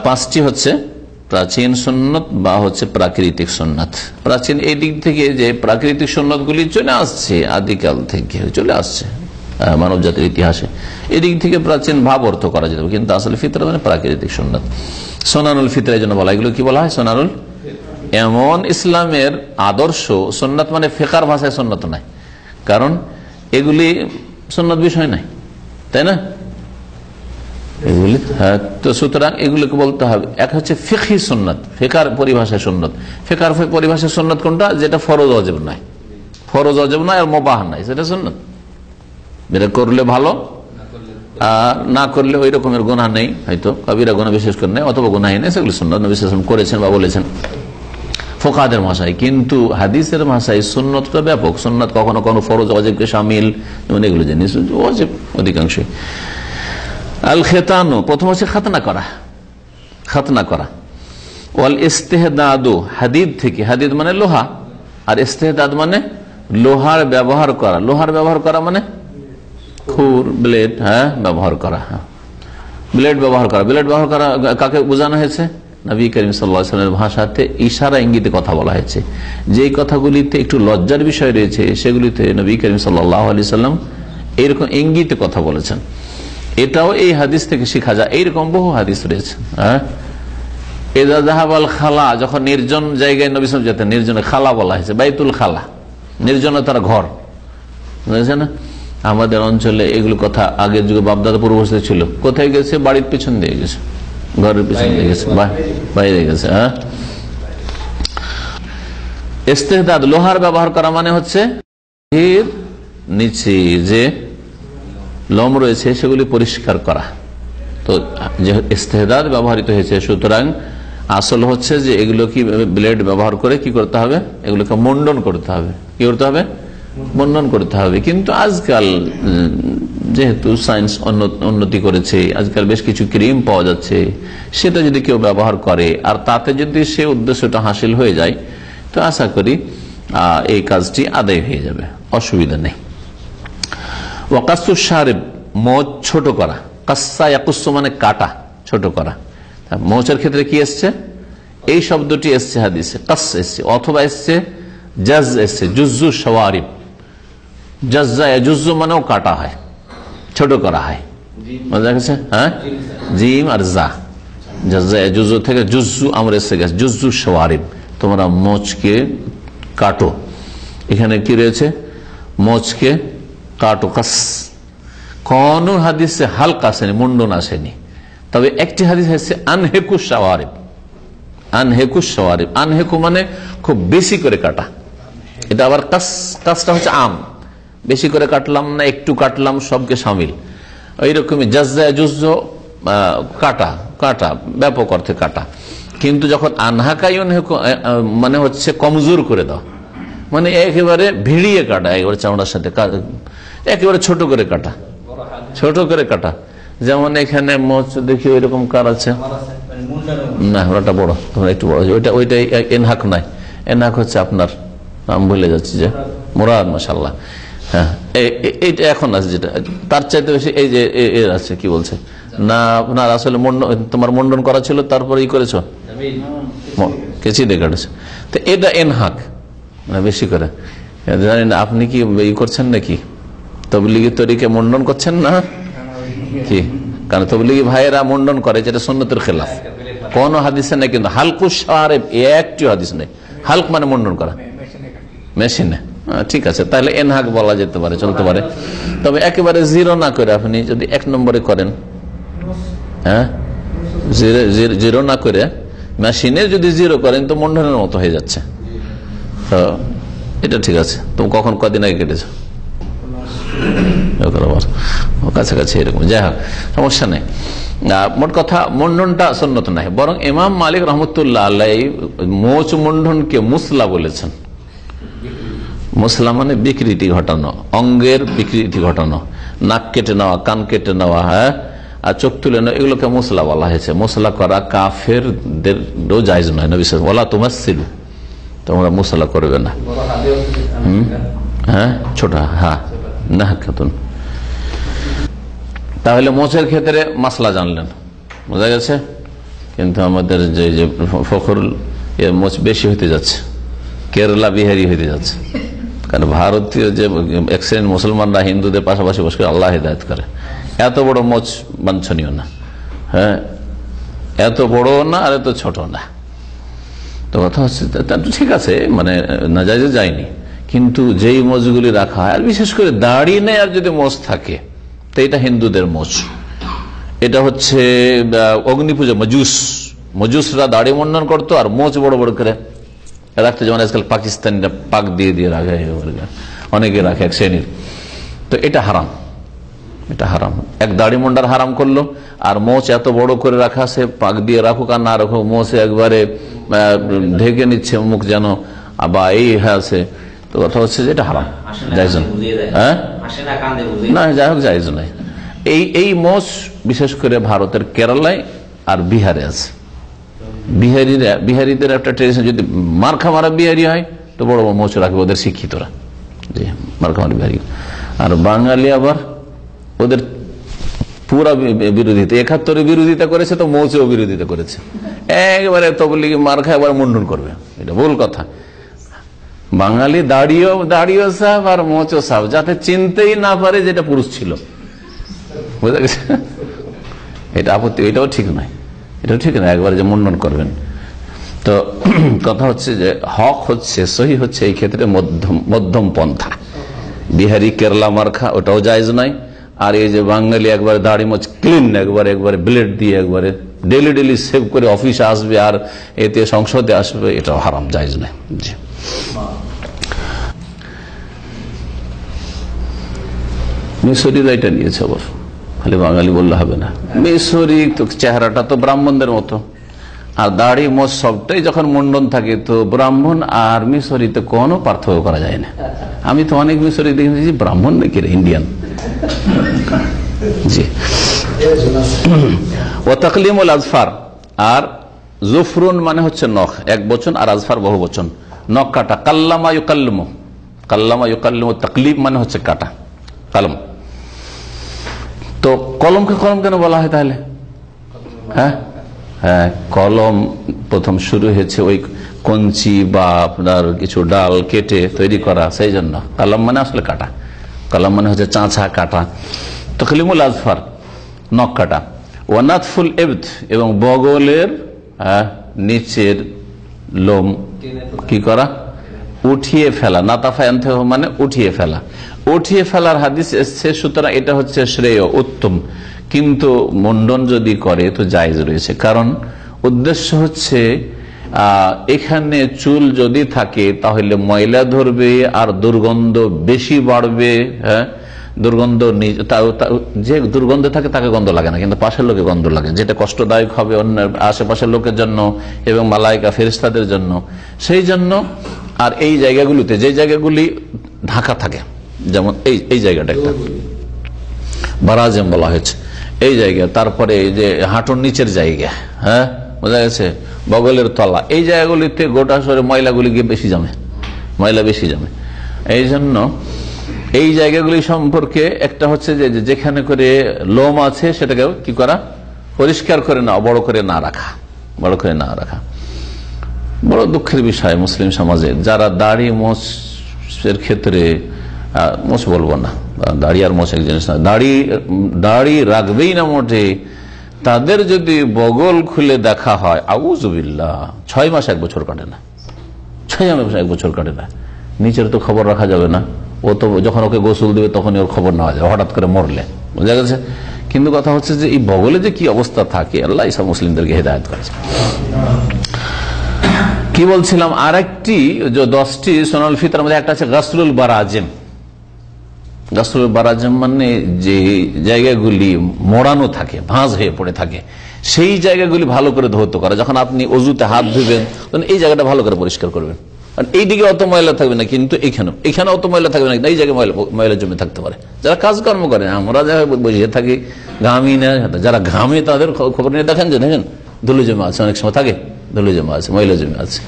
5টি হচ্ছে প্রাচীন সুন্নাত বা হচ্ছে প্রাকৃতিক সুন্নাত। প্রাচীন এই দিক থেকে যে প্রাকৃতিক সুন্নাতগুলি চলে আসছে, আদিকাল থেকে চলে আসছে মানব জাতির ইতিহাসে, এদিক থেকে প্রাচীন ভাব অর্থ করা যেত, কিন্তু আসলে ফিতরা মানে প্রাকৃতিক সুন্নাত। সোনানুল ফিতরা জন্য বলা, এগুলো কি বলা হয়? সোনানুল, এমন ইসলামের আদর্শ। সুন্নাত মানে ফিকার ভাষায় সুন্নাত নাই, কারণ এগুলি সুন্নাত বিষয় নাই, তাই না? এগুলি তো সুতরাং এগুলোকে বলতে হবে, এক হচ্ছে ফিকহি সুন্নাত, ফিকার পরিভাষায় সুন্নাত। ফিকার পরিভাষায় সুন্নাত কোনটা? যেটা ফরজ ওয়াজিব নাই, ফরজ ওয়াজিব নাই আর মুবাহ নাই, সেটা সুন্নাত। এটা করলে ভালো, আর না করলে ওই রকমের গুনাহ নেই, হয়তো কবিরা গুনাহ বিশেষ করে নেই, অথবা গুনাহ নেই, সেগুলো সুন্নাত নবী সাল্লাল্লাহু আলাইহি ওয়াসাল্লাম করেছেন বা বলেছেন ফুকাহাদের ভাষায়। কিন্তু হাদিসের ভাষায় সুন্নাতটা ব্যাপক। সুন্নাত কখনো কখনো ফরজ ওয়াজিবকে শামিল, যেমন এগুলো জিনিস ওয়াজিব অধিকাংশই। আল খেতানু, প্রথম হচ্ছে খাতনা করা, খাতনা করা। ওয়াল ইস্তেহদাদু, হাদিদ থেকে, হাদিদ মানে লোহা, আর ইস্তেহদাদ মানে লোহার ব্যবহার করা। লোহার ব্যবহার করা মানে খুর, ব্লেড, ব্যবহার করা, ব্লেড ব্যবহার করা। ব্লেড ব্যবহার করা কাকে বোঝানো হয়েছে? নবী করিম সাল্লাল্লাহু আলাইহি ওয়াসাল্লামের ভাষাতে ইশারা ইঙ্গিতে কথা বলা হয়েছে। যে কথাগুলিতে একটু লজ্জার বিষয় রয়েছে সেগুলিতে নবী করিম সাল্লাল্লাহু আলাইহি ওয়াসাল্লাম এইরকম ইঙ্গিতে কথা বলেছেন। এটাও এই হাদিস থেকে শেখা যায়। এইরকম বহু হাদিস রয়েছে। এদা যাহাবাল খালা, যখন নির্জন জায়গায় নবী সাল্লাল্লাহু আলাইহি ওয়াসাল্লাম যেতেন, নির্জনে খালা বলা হয়েছে, বাইতুল খালা, নির্জনতার ঘর, বুঝেছে না? আমাদের অঞ্চলে এগুলো কথা আগের যুগে বাপদাদা পূর্ববর্তী ছিল। কোথায় গেছে? বাড়ির পিছন দিয়ে গেছে, ঘরের পিছন দিয়ে গেছে, বাইরে গেছে। ইস্তেহদাদ, লোহার ব্যবহার করা মানে হচ্ছে এর নিচে যে লোম রয়েছে সেগুলি পরিষ্কার করা। তো যে ইস্তেহদাদ ব্যবহৃত হয়েছে, সুতরাং আসল হচ্ছে যে এগুলো কি ব্লেড ব্যবহার করে কি করতে হবে? এগুলোকে মুন্ডন করতে হবে। কি করতে হবে? মুন্ডন করতে হবে। কিন্তু আজকাল যেহেতু সায়েন্স উন্নতি করেছে, আজকাল বেশ কিছু ক্রিম পাওয়া যাচ্ছে, সেটা যদি কেউ ব্যবহার করে আর তাতে যদি সে উদ্দেশ্যটা হাসিল হয়ে যায়, তো আশা করি এই কাজটি আদায় হয়ে যাবে, অসুবিধা নেই। ওয়াকাসুস শারিব, মোচ ছোট করা। কাসসা ইয়াকুসসু মানে কাটা, ছোট করা। মোচের ক্ষেত্রে কি এসছে? এই শব্দটি এসছে হাদিসে, কাস এসছে, অথবা এসছে জাজ এসছে, জুজ্জু শাওয়ারিব। জাজ্জা জুজ্জু মানেও কাটা হয়, ছোট করা হয়, বোঝা গেছে? হ্যাঁ, জিম আর জা, জাজ্জা জুজ্জু থেকে জুজ্জু আমরা এসে গেছে, জুজ্জু শাওয়ারিব, তোমরা মোচকে কাটো। এখানে কি রয়েছে? মোচকে কাটো, কাস। কোন হাদিসে হালকা আসেনি, মুন্ডন আসেনি, তবে একটি হাদিস হচ্ছে আনহেকু শাওয়ারিব। আনহেকু শাওয়ারিব, আনহেকু মানে খুব বেশি করে কাটা। এটা আবার কাস, কাসটা হচ্ছে আম, বেশি করে কাটলাম না একটু কাটলাম, সবকে সামিল। ওইরকমই জাজ্জা জুজ্জু কাটা, কাটা ব্যাপক অর্থে কাটা। কিন্তু যখন আনহাকাই মানে হচ্ছে কমজোর করে দাও, মানে একেবারে ভিড়িয়ে কাটা, একেবারে চামড়ার সাথে একেবারে ছোট করে কাটা, ছোট করে কাটা। যেমন এখানে মোচ দেখি ওইরকম কার আছে না, ওটা বড়, একটু বড়, ওইটা এনহাক নয়, এনহাক হচ্ছে আপনার নাম ভুলে যাচ্ছি যে মুরাদ, মাশাআল্লাহ। হ্যাঁ, এইটা এখন আছে, যেটা তার চাইতে বেশি এই যে এর আছে, কি বলছে না আপনার আসলে তোমার মুন্ডন করা ছিল, তারপরে ই করেছো, কেচি দিয়ে কাটেছো, তো এটা এনহাক মানে বেশি করে। জানেন আপনি কি ই করছেন নাকি, তবলিগি তরিকে মুন্ডন করছেন না কি? কারণ তবলিগি ভাইয়েরা মুন্ডন করে, যেটা সুন্নতের খেলাফ। কোন হাদিসে নেই, কিন্তু হালকু শাওয়ারিব একটি হাদিস নেই। হালক মানে মুন্ডন করা মেশিনে, ঠিক আছে, তাহলে এনহাক বলা যেতে পারে, চলতে পারে। তবে একেবারে জিরো না করে আপনি যদি 1 নম্বরে করেন, হ্যাঁ, জিরো না করে মেশিনে যদি জিরো করেন তো মুন্ডনের মতো হয়ে যাচ্ছে। তো এটা ঠিক আছে। তুমি কখন কদিন আগে কেটেছো? কাছাকাছি এরকম, যাই হোক সমস্যা নেই। মোট কথা মুন্ডনটা সুন্নত নাই, বরং ইমাম মালিক রহমতুল্লাহ আলাইহি মোচ মুন্ডনকে মুসলা বলেছেন। মুসলা মানে বিকৃতি ঘটানো, অঙ্গের বিকৃতি ঘটানো, নাক কেটে নেওয়া, কান কেটে নেওয়া, হ্যাঁ, আর চোখ তুলে নেওয়া, এগুলোকে মুসলা বলা হয়েছে। মুসলা করা কাফেরদেরও জায়েজ নয়, নবী সাল্লাল্লাহু আলাইহি ওয়াসাল্লাম ওয়ালা তুমাসসিলু, তোমরা মুসলা করবে না। হ্যাঁ, ছোট, হ্যাঁ না খাতুন। তাহলে মোচের ক্ষেত্রে মাসলা জানলেন, বোঝা গেছে। কিন্তু আমাদের যে ফখরুল মোচ বেশি হতে যাচ্ছে, কেরালা বিহারি হতে যাচ্ছে। কারণ ভারতীয় যে এক শ্রেণীর মুসলমানরা হিন্দুদের পাশাপাশি বসে আল্লাহ হিদায়াত করে, এত বড় মোচ বাঞ্ছনীয় না, হ্যাঁ, এত বড় না আর এত ছোট না। তো কথা হচ্ছে ঠিক আছে, মানে নাজায়েজে যায়নি, কিন্তু যেই মোচগুলি রাখা হয়, আর বিশেষ করে দাড়ি নেই আর যদি মোচ থাকে, তো এটা হিন্দুদের মোচ। এটা হচ্ছে অগ্নি পূজা, মজুসরা দাড়ি মুন্ডন করতো আর মোচ বড় বড় করে রাখতো, যেমন আজকাল পাকিস্তানিরা পাক দিয়ে দিয়ে রাখে, অনেকে রাখে এক শ্রেণীর। তো এটা হারাম, এটা হারাম। এক দাড়ি মুন্ডার হারাম করলো, আর মোচ এত বড় করে রাখা, সে পাক দিয়ে রাখুক আর না রাখুক, মোচে একবারে ঢেকে নিচ্ছে মুখ যেন, বা এই আছে। তো কথা হচ্ছে যে এটা হারাম, জায়েজ না, হ্যাঁ না, যাই হোক জায়েজ নাই। এই মোচ বিশেষ করে ভারতের কেরালায় আর বিহারে আছে। বিহারিদের একটা ট্রেডিশন, যদি মার্খা মারা বিহারি হয় তো বড় বড় মোচ রাখবে ওদের শিক্ষিতরা, জি, মার্খা মারা বিহারি। আর বাঙালি আবার ওদের পুরা বিরোধিতা, 71 বিরোধিতা করেছে, তো মৌচেও বিরোধিতা করেছে একবারে। তবলিগি মার্খা এবার মুন্ডন করবে, এটা ভুল কথা। বাঙালি দাড়িও সাহেব আর মোচও সাহেব, যাতে চিনতেই না পারে যেটা পুরুষ ছিল, বুঝা গেছে। এটা আপত্তি, এটাও ঠিক নয়, এটাও ঠিক নয় একবারে যে মুন্ডন করবেন। তো কথা হচ্ছে যে হক হচ্ছে, সহি হচ্ছে এই ক্ষেত্রে মধ্যম পন্থা। বিহারি কেরালা মার্খা ওটাও জায়েজ নাই, আর এই যে বাঙালি একবারে দাড়ি মোচ ক্লিন, একবারে ব্লেড দিয়ে একবারে ডেলি সেভ করে অফিসে আসবে আর এতে সংসদে আসবে, এটাও হারাম, জায়েজ নাই। জি, মিশরীরা এটা নিয়েছে, আবার খালি বাঙালি বললে হবে না। মিশরী তো চেহারাটা তো ব্রাহ্মণদের মতো, আর দাড়ি মোচ সবটাই যখন মুন্ডন থাকে, তো ব্রাহ্মণ আর মিশরীতে কোনো পার্থক্য করা যায় না। আমি তো অনেক মিশরী দেখেছি ব্রাহ্মণ নাকি ইন্ডিয়ান। জি, ও তাকলিমুল আজফার, আর জুফরুন মানে হচ্ছে নখ, এক বচন, আর আজফার বহু বচন, নখ কাটা। কাল্লামা ইউকাল্লিমু, কাল্লামা ইউকাল্লিমু, তাকলিম মানে হচ্ছে কাটা, কলম। তো কলমকে কলম কেন বলা হয় তাহলে? হ্যাঁ, হ্যাঁ, কলম প্রথম শুরু হয়েছে ওই কঞ্চি বা আপনার কিছু ডাল কেটে তৈরি করা, সেই জন্য কলম মানে আসলে কাটা, কলম মানে হচ্ছে চাঁচা কাটা। তখলিমুল আজফার নখ কাটা। ওয়ানাতফুল এবদ এবং বগলের নিচের লোম কি করা, উঠিয়ে ফেলা। নাতাফা আনতে মানে উঠিয়ে ফেলা, উঠিয়ে ফেলার হাদিস এসছে, সুতরাং এটা হচ্ছে শ্রেয় উত্তম। কিন্তু মুন্ডন যদি করে তো জায়েজ রয়েছে, কারণ উদ্দেশ্য হচ্ছে এখানে চুল যদি থাকে তাহলে ময়লা ধরবে আর দুর্গন্ধ বেশি বাড়বে। হ্যাঁ, দুর্গন্ধ যে দুর্গন্ধ থাকে তাকে গন্ধ লাগে না, কিন্তু পাশের লোকে গন্ধ লাগে, যেটা কষ্টদায়ক হবে অন্য আশেপাশের লোকের জন্য এবং মালাইকা ফেরেশতাদের জন্য। সেই জন্য আর এই জায়গাগুলিতে যে জায়গাগুলি ঢাকা থাকে, যেমন এই জায়গাটা একটা বারাজেম বলা হয়েছে, এই জায়গা, তারপরে এই যে হাঁটুর নিচের জায়গা, হ্যাঁ বোঝা গেছে, বগলের তলা, এই জায়গাগুলিতে গোটা শরীরে ময়লাগুলি গিয়ে বেশি জমে, ময়লা বেশি জমে। এই জন্য এই জায়গাগুলি সম্পর্কে একটা হচ্ছে যে যেখানে করে লোম আছে সেটাকে কি করা, পরিষ্কার করে না, বড় করে না রাখা, বড় করে না রাখা। বড় দুঃখের বিষয় মুসলিম সমাজে যারা দাড়ি মোছের ক্ষেত্রে, মোছ বলবো না, দাড়ি আর মোছ এক জিনিস না, দাড়ি রাখবেই না মোটে, তাদের যদি বগল খুলে দেখা হয়, আউযুবিল্লাহ, 6 মাস 1 বছর কাটে না, 6 মাস 1 বছর কাটে না। নিচের তো খবর রাখা যাবে না, ও তো যখন ওকে গোসল দেবে তখনই ওর খবর নেওয়া যাবে, হঠাৎ করে মরলে, বোঝা গেছে। কিন্তু কথা হচ্ছে যে এই বগলে যে কি অবস্থা থাকে, আল্লাহ ইসা মুসলিমদেরকে হেদায়েত করেছে। কি বলছিলাম, আরেকটি যে 10টি সুনানুল ফিতরের মধ্যে একটা আছে গাসলুল বারাজিম। গাসলুল বারাজিম মানে যে জায়গাগুলি মোড়ানো থাকে, ভাঁজ হয়ে পড়ে থাকে, সেই জায়গাগুলি ভালো করে ধৌত করা। যখন আপনি অজুতে হাত ধুবেন তখন এই জায়গাটা ভালো করে পরিষ্কার করবেন। এইদিকে অত ময়লা থাকবে না, কিন্তু এখানে অত ময়লা থাকবে না, এই জায়গায় ময়লা জমে থাকতে পারে। যারা কাজকর্ম করে, আমরা যারা বসে থাকি ঘামি না, যারা ঘামে তাদের খবর নিয়ে দেখেন যে দেখেন ধুলো জমে আছে, অনেক সময় থাকে ধুলো জমে আছে, ময়লা জমে আছে।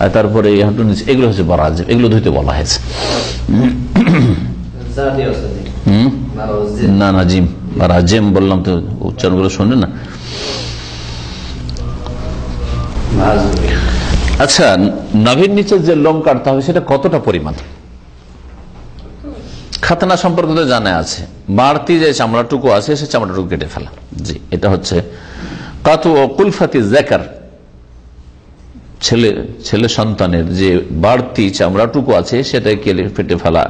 আর তারপরে হাঁটু নিচে, এগুলো হচ্ছে বারাজিম, এগুলো ধুইতে বলা হয়েছে। না না, জিম বারাজিম বললাম তো, উচ্চারণ গুলো শোনেন না। আচ্ছা, নাভির নিচে যে লোম কাটতে হবে সেটা কতটা পরিমাণ? খাতনা সম্পর্কে তো জানা আছে, বাড়তি যে চামড়াটুকু আছে সে চামড়াটুকু কেটে ফেলা। জি, এটা হচ্ছে কাতু ও কুলফাতি যাকার, ছেলে সন্তানের যে বাড়তি চামড়াটুকু আছে সেটা কেটে ফেলা।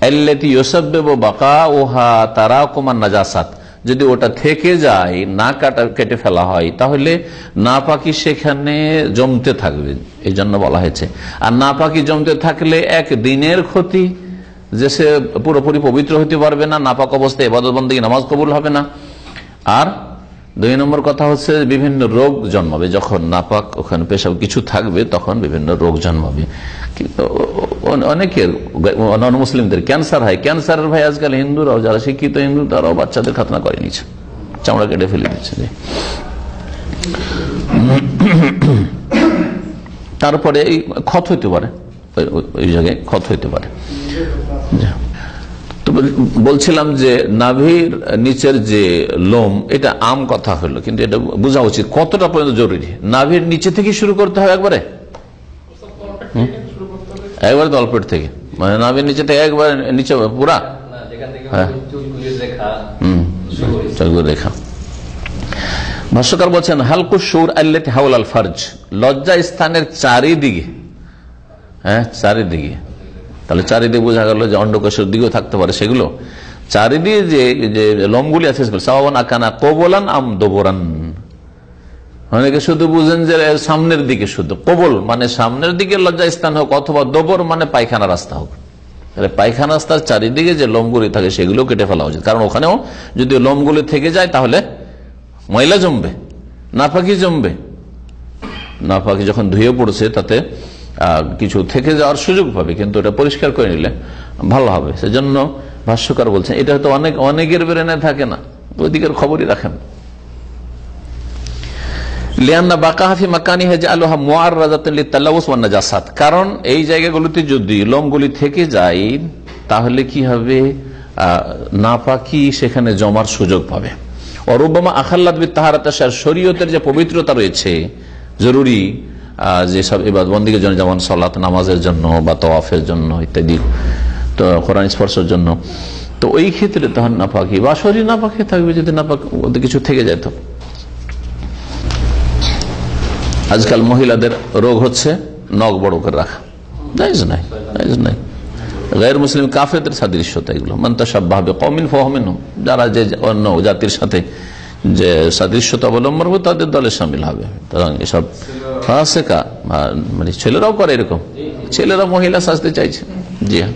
আল্লাতী ইউসাব্বিবু বাকাউহা তারাকুমান নাজাসাত, যদি ওটা থেকে যায়, না কেটে ফেলা হয়, তাহলে নাপাকি সেখানে জমতে থাকবে, এই জন্য বলা হয়েছে। আর নাপাকি জমতে থাকলে এক দিনের ক্ষতি, যে সে পুরোপুরি পবিত্র হতে পারবে না, নাপাক অবস্থায় ইবাদত বন্দেগী নামাজ কবুল হবে না। আর 2 নম্বর কথা হচ্ছে বিভিন্ন রোগ জন্মাবে, যখন নাপাক ওখানে পেশাব কিছু থাকবে তখন বিভিন্ন রোগ জন্মাবে। অনেকের নন মুসলিমদের ক্যান্সার হয়, ক্যান্সারের ভাই আজকাল হিন্দুরাও, যারা শিক্ষিত হিন্দু তারাও বাচ্চাদের খাতনা করে নিচ্ছে, চামড়া কেটে ফেলে দিচ্ছে। তারপরে এই ক্ষত হইতে পারে, ওই জায়গায় ক্ষত হইতে পারে। তো বলছিলাম যে নাভির নিচের যে লোম, এটা আম কথা হলো, কিন্তু এটা বোঝা উচিত কতটা পর্যন্ত জরুরি। নাভির নিচে থেকে শুরু করতে হবে একবারে তলপেট থেকে, মানে নাভির নিচে থেকে একবার নিচে পুরা, রেখা। ভাষ্যকার বলছেন হালকুস শুর আল্লাতী হাওলাল ফারজ, লজ্জা স্থানের চারিদিকে, হ্যাঁ চারিদিকে, তাহলে চারিদিকে বোঝা গেল যে অন্ডকোষের দিকেও থাকতে পারে সেগুলো। চারিদিকে যে লোমগুলি আছে সাওয়ান আকানা কবলান আম দবরান, অনেকে শুধু বুঝেন যে সামনের দিকে, শুধু কবল মানে সামনের দিকে লজ্জা স্থান হোক, অথবা দবর মানে পায়খানা রাস্তা হোক। তাহলে পায়খানা রাস্তার চারিদিকে যে লোমগুলি থাকে সেগুলো কেটে ফেলা উচিত, কারণ ওখানেও যদি লোমগুলি থেকে যায় তাহলে ময়লা জমবে, নাপাকি জমবে। নাপাকি যখন ধুয়ে পড়ছে তাতে কিছু থেকে যাওয়ার সুযোগ পাবে, কিন্তু এটা পরিষ্কার করে নিলে ভালো হবে। সেজন্য ভাষ্যকার বলছেন এটা হয়তো অনেকের ব্রেনে থাকে না, ওইদিকের খবরই রাখেন। কারণ এই জায়গাগুলোতে যদি লোমগুলি থেকে যায় তাহলে কি হবে, নাপাকি সেখানে জমার সুযোগ পাবে। অরুবামা আখাল্লাত বিত্তাহারাতা, শরীয়তের যে পবিত্রতা রয়েছে জরুরি যেসব ইবাদতবন্দির জন্য, যেমন সালাত নামাজের জন্য বা তওয়াফের জন্য ইত্যাদি, তো কোরআন স্পর্শের জন্য, তো ওই ক্ষেত্রে তখন নাপাকি বা শরীর নাপাকি থাকবে যদি নাপাক ওদের কিছু থেকে যেত। আজকাল মহিলাদের রোগ হচ্ছে নখ বড় করে রাখা, জায়েজ নাই, জায়েজ নাই। গায়র মুসলিম কাফেরদের সাদৃশ্যতা এগুলো, মান তাশাব্বাহা বিকওমিন ফাহুয়া মিনহুম, যারা যে অন্য জাতির সাথে যে সাদৃশ্যতা অবলম্বন করবে তাদের দলে শামিল হবে। সুতরাং এসব ফাসেকা, মানে ছেলেরাও করে এরকম, ছেলেরা মহিলা সাজতে চাইছে। জি হ্যাঁ,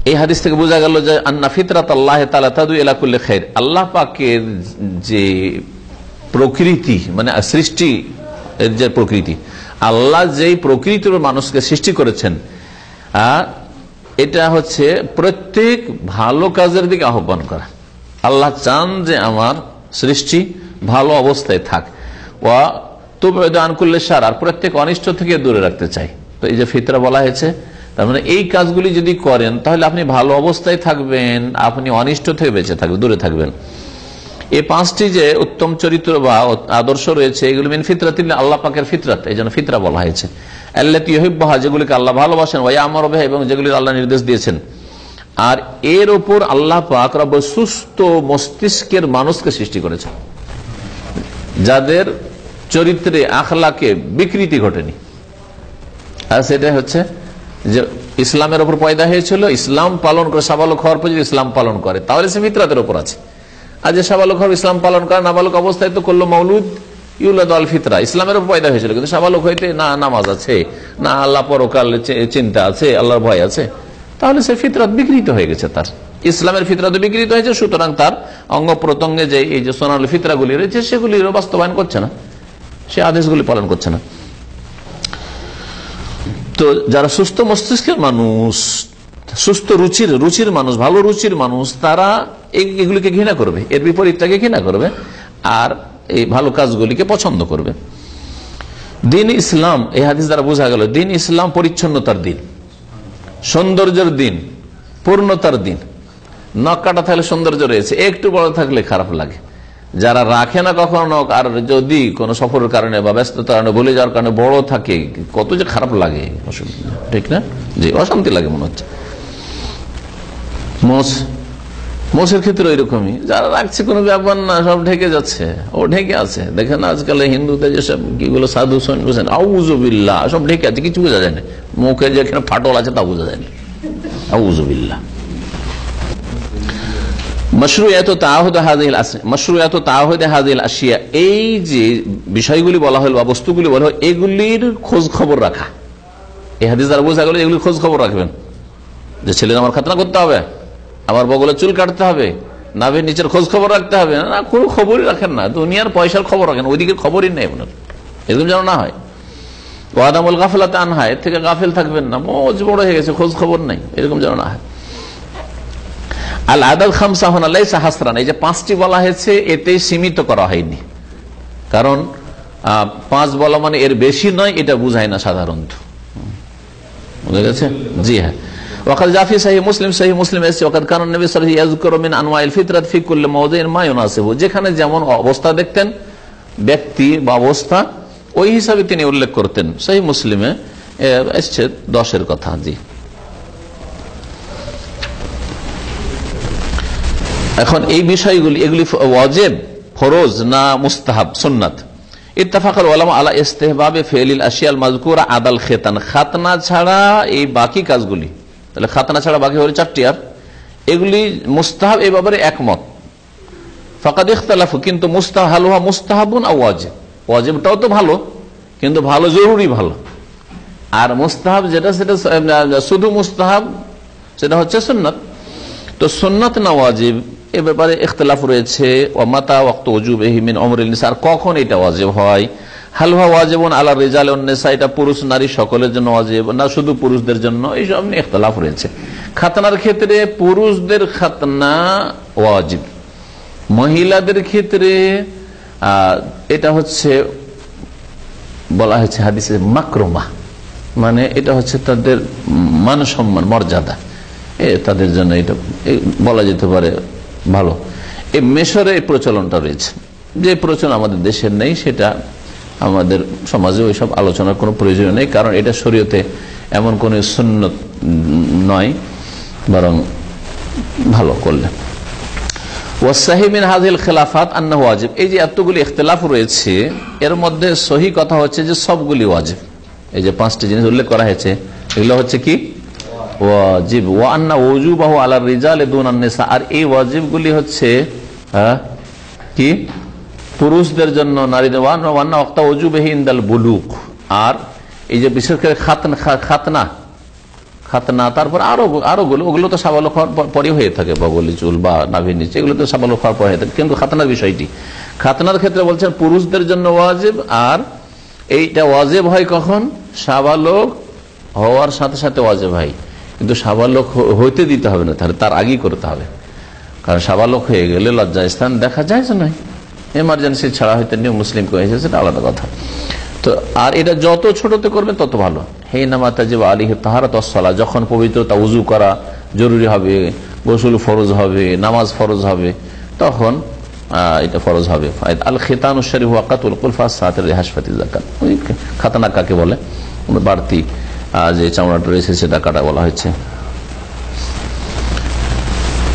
এই হাদিস থেকে বোঝা গেল যে আন্না ফিতরাত আল্লাহ তাআলা তাদু ইলা কুল্লি খাইর, আল্লাহ পাকের যে প্রকৃতি, মানে সৃষ্টি এর যে প্রকৃতি, আল্লাহ যেই প্রকৃতির মানুষকে সৃষ্টি করেছেন, এটা হচ্ছে প্রত্যেক ভালো কাজের দিকে আহ্বান করা। আল্লাহ চান যে আমার সৃষ্টি ভালো অবস্থায় থাক, ওয়া তুবঈদু আন কুল্লি শার, আর প্রত্যেক অনিষ্ট থেকে দূরে রাখতে চাই। তো এই যে ফিতরা বলা হয়েছে, তার মানে এই কাজগুলি যদি করেন তাহলে আপনি ভালো অবস্থায় থাকবেন, আপনি অনিষ্ট থেকে বেঁচে থাকবেন, দূরে থাকবেন। এই পাঁচটি যে উত্তম চরিত্র বা আদর্শ রয়েছে, এগুলো মিন ফিতরাতিল্লাহ, আল্লাহ পাকের ফিতরাত, এই জন্য ফিতরা বলা হয়েছে। আল্লাতী ইউহিব্বুহা, যেগুলিকে আল্লাহ ভালোবাসেন, ওয়া ইয়ামুরু বিহা, এবং যেগুলি আল্লাহ নির্দেশ দিয়েছেন। আর এর উপর আল্লাহ পাক রব্বুল সুস্থ মস্তিষ্কের মানুষকে সৃষ্টি করেছেন, যাদের চরিত্রে আখলাকে বিকৃতি ঘটেনি। আর সেটা হচ্ছে যে ইসলামের উপর পয়দা হয়েছিল, ইসলাম পালন করে সাবালক হওয়ার পর যদি ইসলাম পালন করে তাহলে সে ফিতরাতের উপর আছে। আর যে সাবালক হওয়ার ইসলাম পালন করে নাবালক অবস্থায় তো করলো মৌলুদ ইউলাদ আল ফিতরা, ইসলামের উপর পয়দা হয়েছিল, কিন্তু সাবালক হইতে না নামাজ আছে, না আল্লাহ পরকাল চিন্তা আছে, আল্লাহর ভয় আছে, তাহলে সে ফিতরাত বিকৃত হয়ে গেছে, তার ইসলামের ফিতরাত বিকৃত হয়েছে। সুতরাং তার অঙ্গ প্রত্যঙ্গে যে এই যে সোনালী ফিতরাগুলি রয়েছে সেগুলিরও বাস্তবায়ন করছে না, সে আদেশগুলি পালন করছে না। তো যারা সুস্থ মস্তিষ্কের মানুষ, সুস্থ রুচির মানুষ, ভালো রুচির মানুষ, তারা এগুলিকে ঘৃণা করবে, এর বিপরীতটাকে ঘৃণা করবে, আর এই ভালো কাজগুলিকে পছন্দ করবে। দিন ইসলাম, এই হাদিস দ্বারা বোঝা গেল দিন ইসলাম পরিচ্ছন্নতার দিন, সৌন্দর্যের দিন, পূর্ণতার দিন। নখ কাটা থাকলে সৌন্দর্য রয়েছে, একটু বড় থাকলে খারাপ লাগে। যারা রাখে না কখনো, আর যদি কোনো সফরের কারণে বা ব্যস্ততার কারণে ভুলে যাওয়ার কারণে বড় থাকে, কত যে খারাপ লাগে, ঠিক না? যে অশান্তি লাগে মনে হচ্ছে। মোষের ক্ষেত্রে ওইরকমই, যারা রাখছে কোনো ব্যাপার না, সব ঢেকে যাচ্ছে, ও ঢেকে আছে। দেখেন আজকাল হিন্দুদের যেসব কিগুলো সাধু সৈন্য আউযুবিল্লাহ, সব ঢেকে আছে, কিছু বোঝা যায় না, মুখে যেখানে ফাটল আছে তা বোঝা যায় না, আউযুবিল্লাহ। মাশরুইয়াত তাআহুদ হাযিহিল আশিয়া, এই যে বিষয়গুলি বলা হলো বা বস্তুগুলি বলা হলো, এগুলির খোঁজ খবর রাখা। এই হাদিস দ্বারা বোঝা গেল এগুলির খোঁজ খবর রাখবেন, যে ছেলের আমার খাতনা করতে হবে, আমার বগলে চুল কাটতে হবে, নাভের নিচের খোঁজ খবর রাখতে হবে না, কোনো খবরই রাখেন না, দুনিয়ার পয়সার খবর রাখেন, ওইদিকে খবরই নেই আপনার, এরকম যেন না হয়। ওয়াদামুল গাফলাতে আনহা, এর থেকে গাফিল থাকবেন না, মৌজ বড় হয়ে গেছে, খোঁজ খবর নেই, এরকম যেন না হয়। আল আদাদ খামসা হুনা লাইসা হাসরান, এই যে পাঁচটি বলা হয়েছে এতেই সীমিত করা হয়নি, কারণ পাঁচ বলা মানে এর বেশি নয়, এটা বুঝায় না সাধারণত, বুঝা গেছে? জি হ্যাঁ। ওয়াকাদ জাফি সহিহ মুসলিম, সহিহ মুসলিম এসেছে, ওয়াকাদ কারণ নবী সাল্লাল্লাহু আলাইহি ওয়াসাল্লাম ইয়াযকুরু মিন আনওয়াইল ফিতরাত ফি কুল্লি মাওযিন মা ইউনাসিবু, যেখানে যেমন অবস্থা দেখতেন ব্যক্তি বা অবস্থা, ওই হিসাবে তিনি উল্লেখ করতেন। সহিহ মুসলিমে এসেছে 10-এর কথা। জি, এখন এই বিষয়গুলি, এগুলি ওয়াজিব, ফরজ না মুস্তাহাব, সুন্নাত? ইত্তেফাকাল উলামা আলা ইস্তিহবাবে ফিলিল আশিয়াল মাযকুরা আদাল খিতান, খাতনা ছাড়া এই বাকি কাজগুলি, তাহলে খাতনা ছাড়া বাকি হলো 4টি, আর এগুলি মুস্তাহাব, এই ব্যাপারে একমত। ফাকাদ ইখতালাফু, কিন্তু মুস্তাহাব হাল হুয়া মুস্তাহাবুন আও ওয়াজিব, ওয়াজিবটাও তো ভালো, কিন্তু ভালো জরুরি ভালো, আর মুস্তাহাব যেটা সেটা শুধু মুস্তাহাব, সেটা হচ্ছে সুন্নাত। তো সুন্নাত না ওয়াজিব, এ ব্যাপারে ইখতিলাফ রয়েছে। ওয়া মাতা ওয়াক্তু উজুবিহি মিন উমরিন নিসা, আর কখন এটা ওয়াজিব হয়। হাল হুয়া ওয়াজিবুন আলা রিজাল ওয়ান নিসা, এটা পুরুষ নারী সকলের জন্য ওয়াজিব না শুধু পুরুষদের জন্য, এইসব নিয়ে ইখতিলাফ রয়েছে। খাতনার ক্ষেত্রে পুরুষদের খাতনা ওয়াজিব, মহিলাদের ক্ষেত্রে এটা হচ্ছে বলা হয়েছে হাদিসে মাকরুমা, মানে এটা হচ্ছে তাদের মান সম্মান মর্যাদা, তাদের জন্য এটা বলা যেতে পারে ভালো। এই মিশরে এই প্রচলনটা রয়েছে, যে প্রচলন আমাদের দেশের নেই, সেটা আমাদের সমাজে ওইসব আলোচনার কোনো প্রয়োজন নেই, কারণ এটা শরীয়তে এমন কোনো সুন্নত নয়, বরং ভালো করলে। ওয়াসাহি মিন হাযিল খিলাফাত আন্নাহু ওয়াজিব, এই যে এতগুলি ইখতিলাফ রয়েছে এর মধ্যে সহি কথা হচ্ছে যে সবগুলি ওয়াজিব। এই যে 5টি জিনিস উল্লেখ করা হয়েছে এগুলো হচ্ছে কি ওয়াজিব। ওয়া আন্না ওয়ুজুবাহু আলার রিজালি দুনান নিসা, আর এই ওয়াজিবগুলি হচ্ছে কি পুরুষদের জন্য, নারীদের। ওয়া আন্না ওয়াক্তা ওয়ুজুবিহি ইনদাল বুলুগ, আর এই যে বিশেষ করে খাতনা, তারপর আরো ওগুলো তো সাবালক হওয়ার পরে হয়ে থাকে, বগলি চুল বা নাভির নিচে, এগুলো তো সাবালক হওয়ার পরে হয়ে থাকে। কিন্তু খাতনার বিষয়টি, খাতনার ক্ষেত্রে বলছেন পুরুষদের জন্য ওয়াজিব, আর এইটা ওয়াজিব হয় কখন? সাবালক হওয়ার সাথে সাথে ওয়াজিব হয়, কিন্তু সাবালক হইতে দিতে হবে না, তাহলে তার আগেই করতে হবে। কারণ সাবালক হয়ে গেলে লজ্জাস্থান দেখা যায় যে নয়, এমার্জেন্সি ছাড়া হয়তো নিউ মুসলিম হয়েছে, সেটা আলাদা কথা। তো আর এটা যত ছোটতে করবেন তত ভালো। হে নামা তাজিব আলিহি তাহারাত ওয়াস সালাহ, যখন পবিত্রতা উযু করা জরুরি হবে, গোসল ফরজ হবে, নামাজ ফরজ হবে, তখন এটা ফরজ হবে। আল খিতানু শরীফ ওয়াকাতুল কুলফা সাতের হাসপাতি যাকাত, খাতনা কাকে বলে? বাড়তি যে চামড়াটা রয়েছে সেটা কাটা বলা হয়েছে।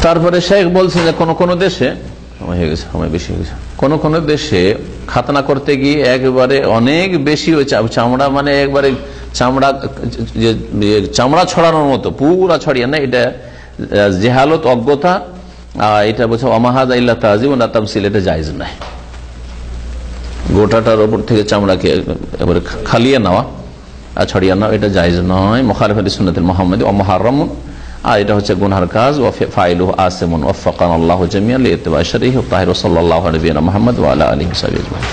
তারপরে শেখ বলছেন যে কোন কোন দেশে সময় বেশি হয়ে গেছে, কোন কোন দেশে খাতনা করতে গিয়ে একবারে অনেক বেশি চামড়া, মানে একবারে চামড়া ছড়ানোর মতো পুরা ছড়িয়ে না, এটা জেহালত, অজ্ঞতা, এটা বলছে অমাহাদ ইল্লা তাজিব না তামসিল, এটা জায়েজ নাই। গোটাটার ওপর থেকে চামড়াকে এবারে খালিয়ে নেওয়া আর ছড়িয়ে নেওয়া, এটা জায়েজ নয়। মুখালিফাত সুন্নাতুল মুহাম্মাদি ওয়া মুহাররামুন, আর এটা হচ্ছে গুনহার কাজ। ওয়া ফাইলুহু আসিমুন ওয়াফাকানা আল্লাহু জামিআন লিইত্তিবা'i শারঈহি ওয়া তাহিরু সাল্লাল্লাহু আলাইহি ওয়া সাল্লাম মুহাম্মদ ওয়া আলা আলিহি ওয়া সাহবিহি আজমাইন।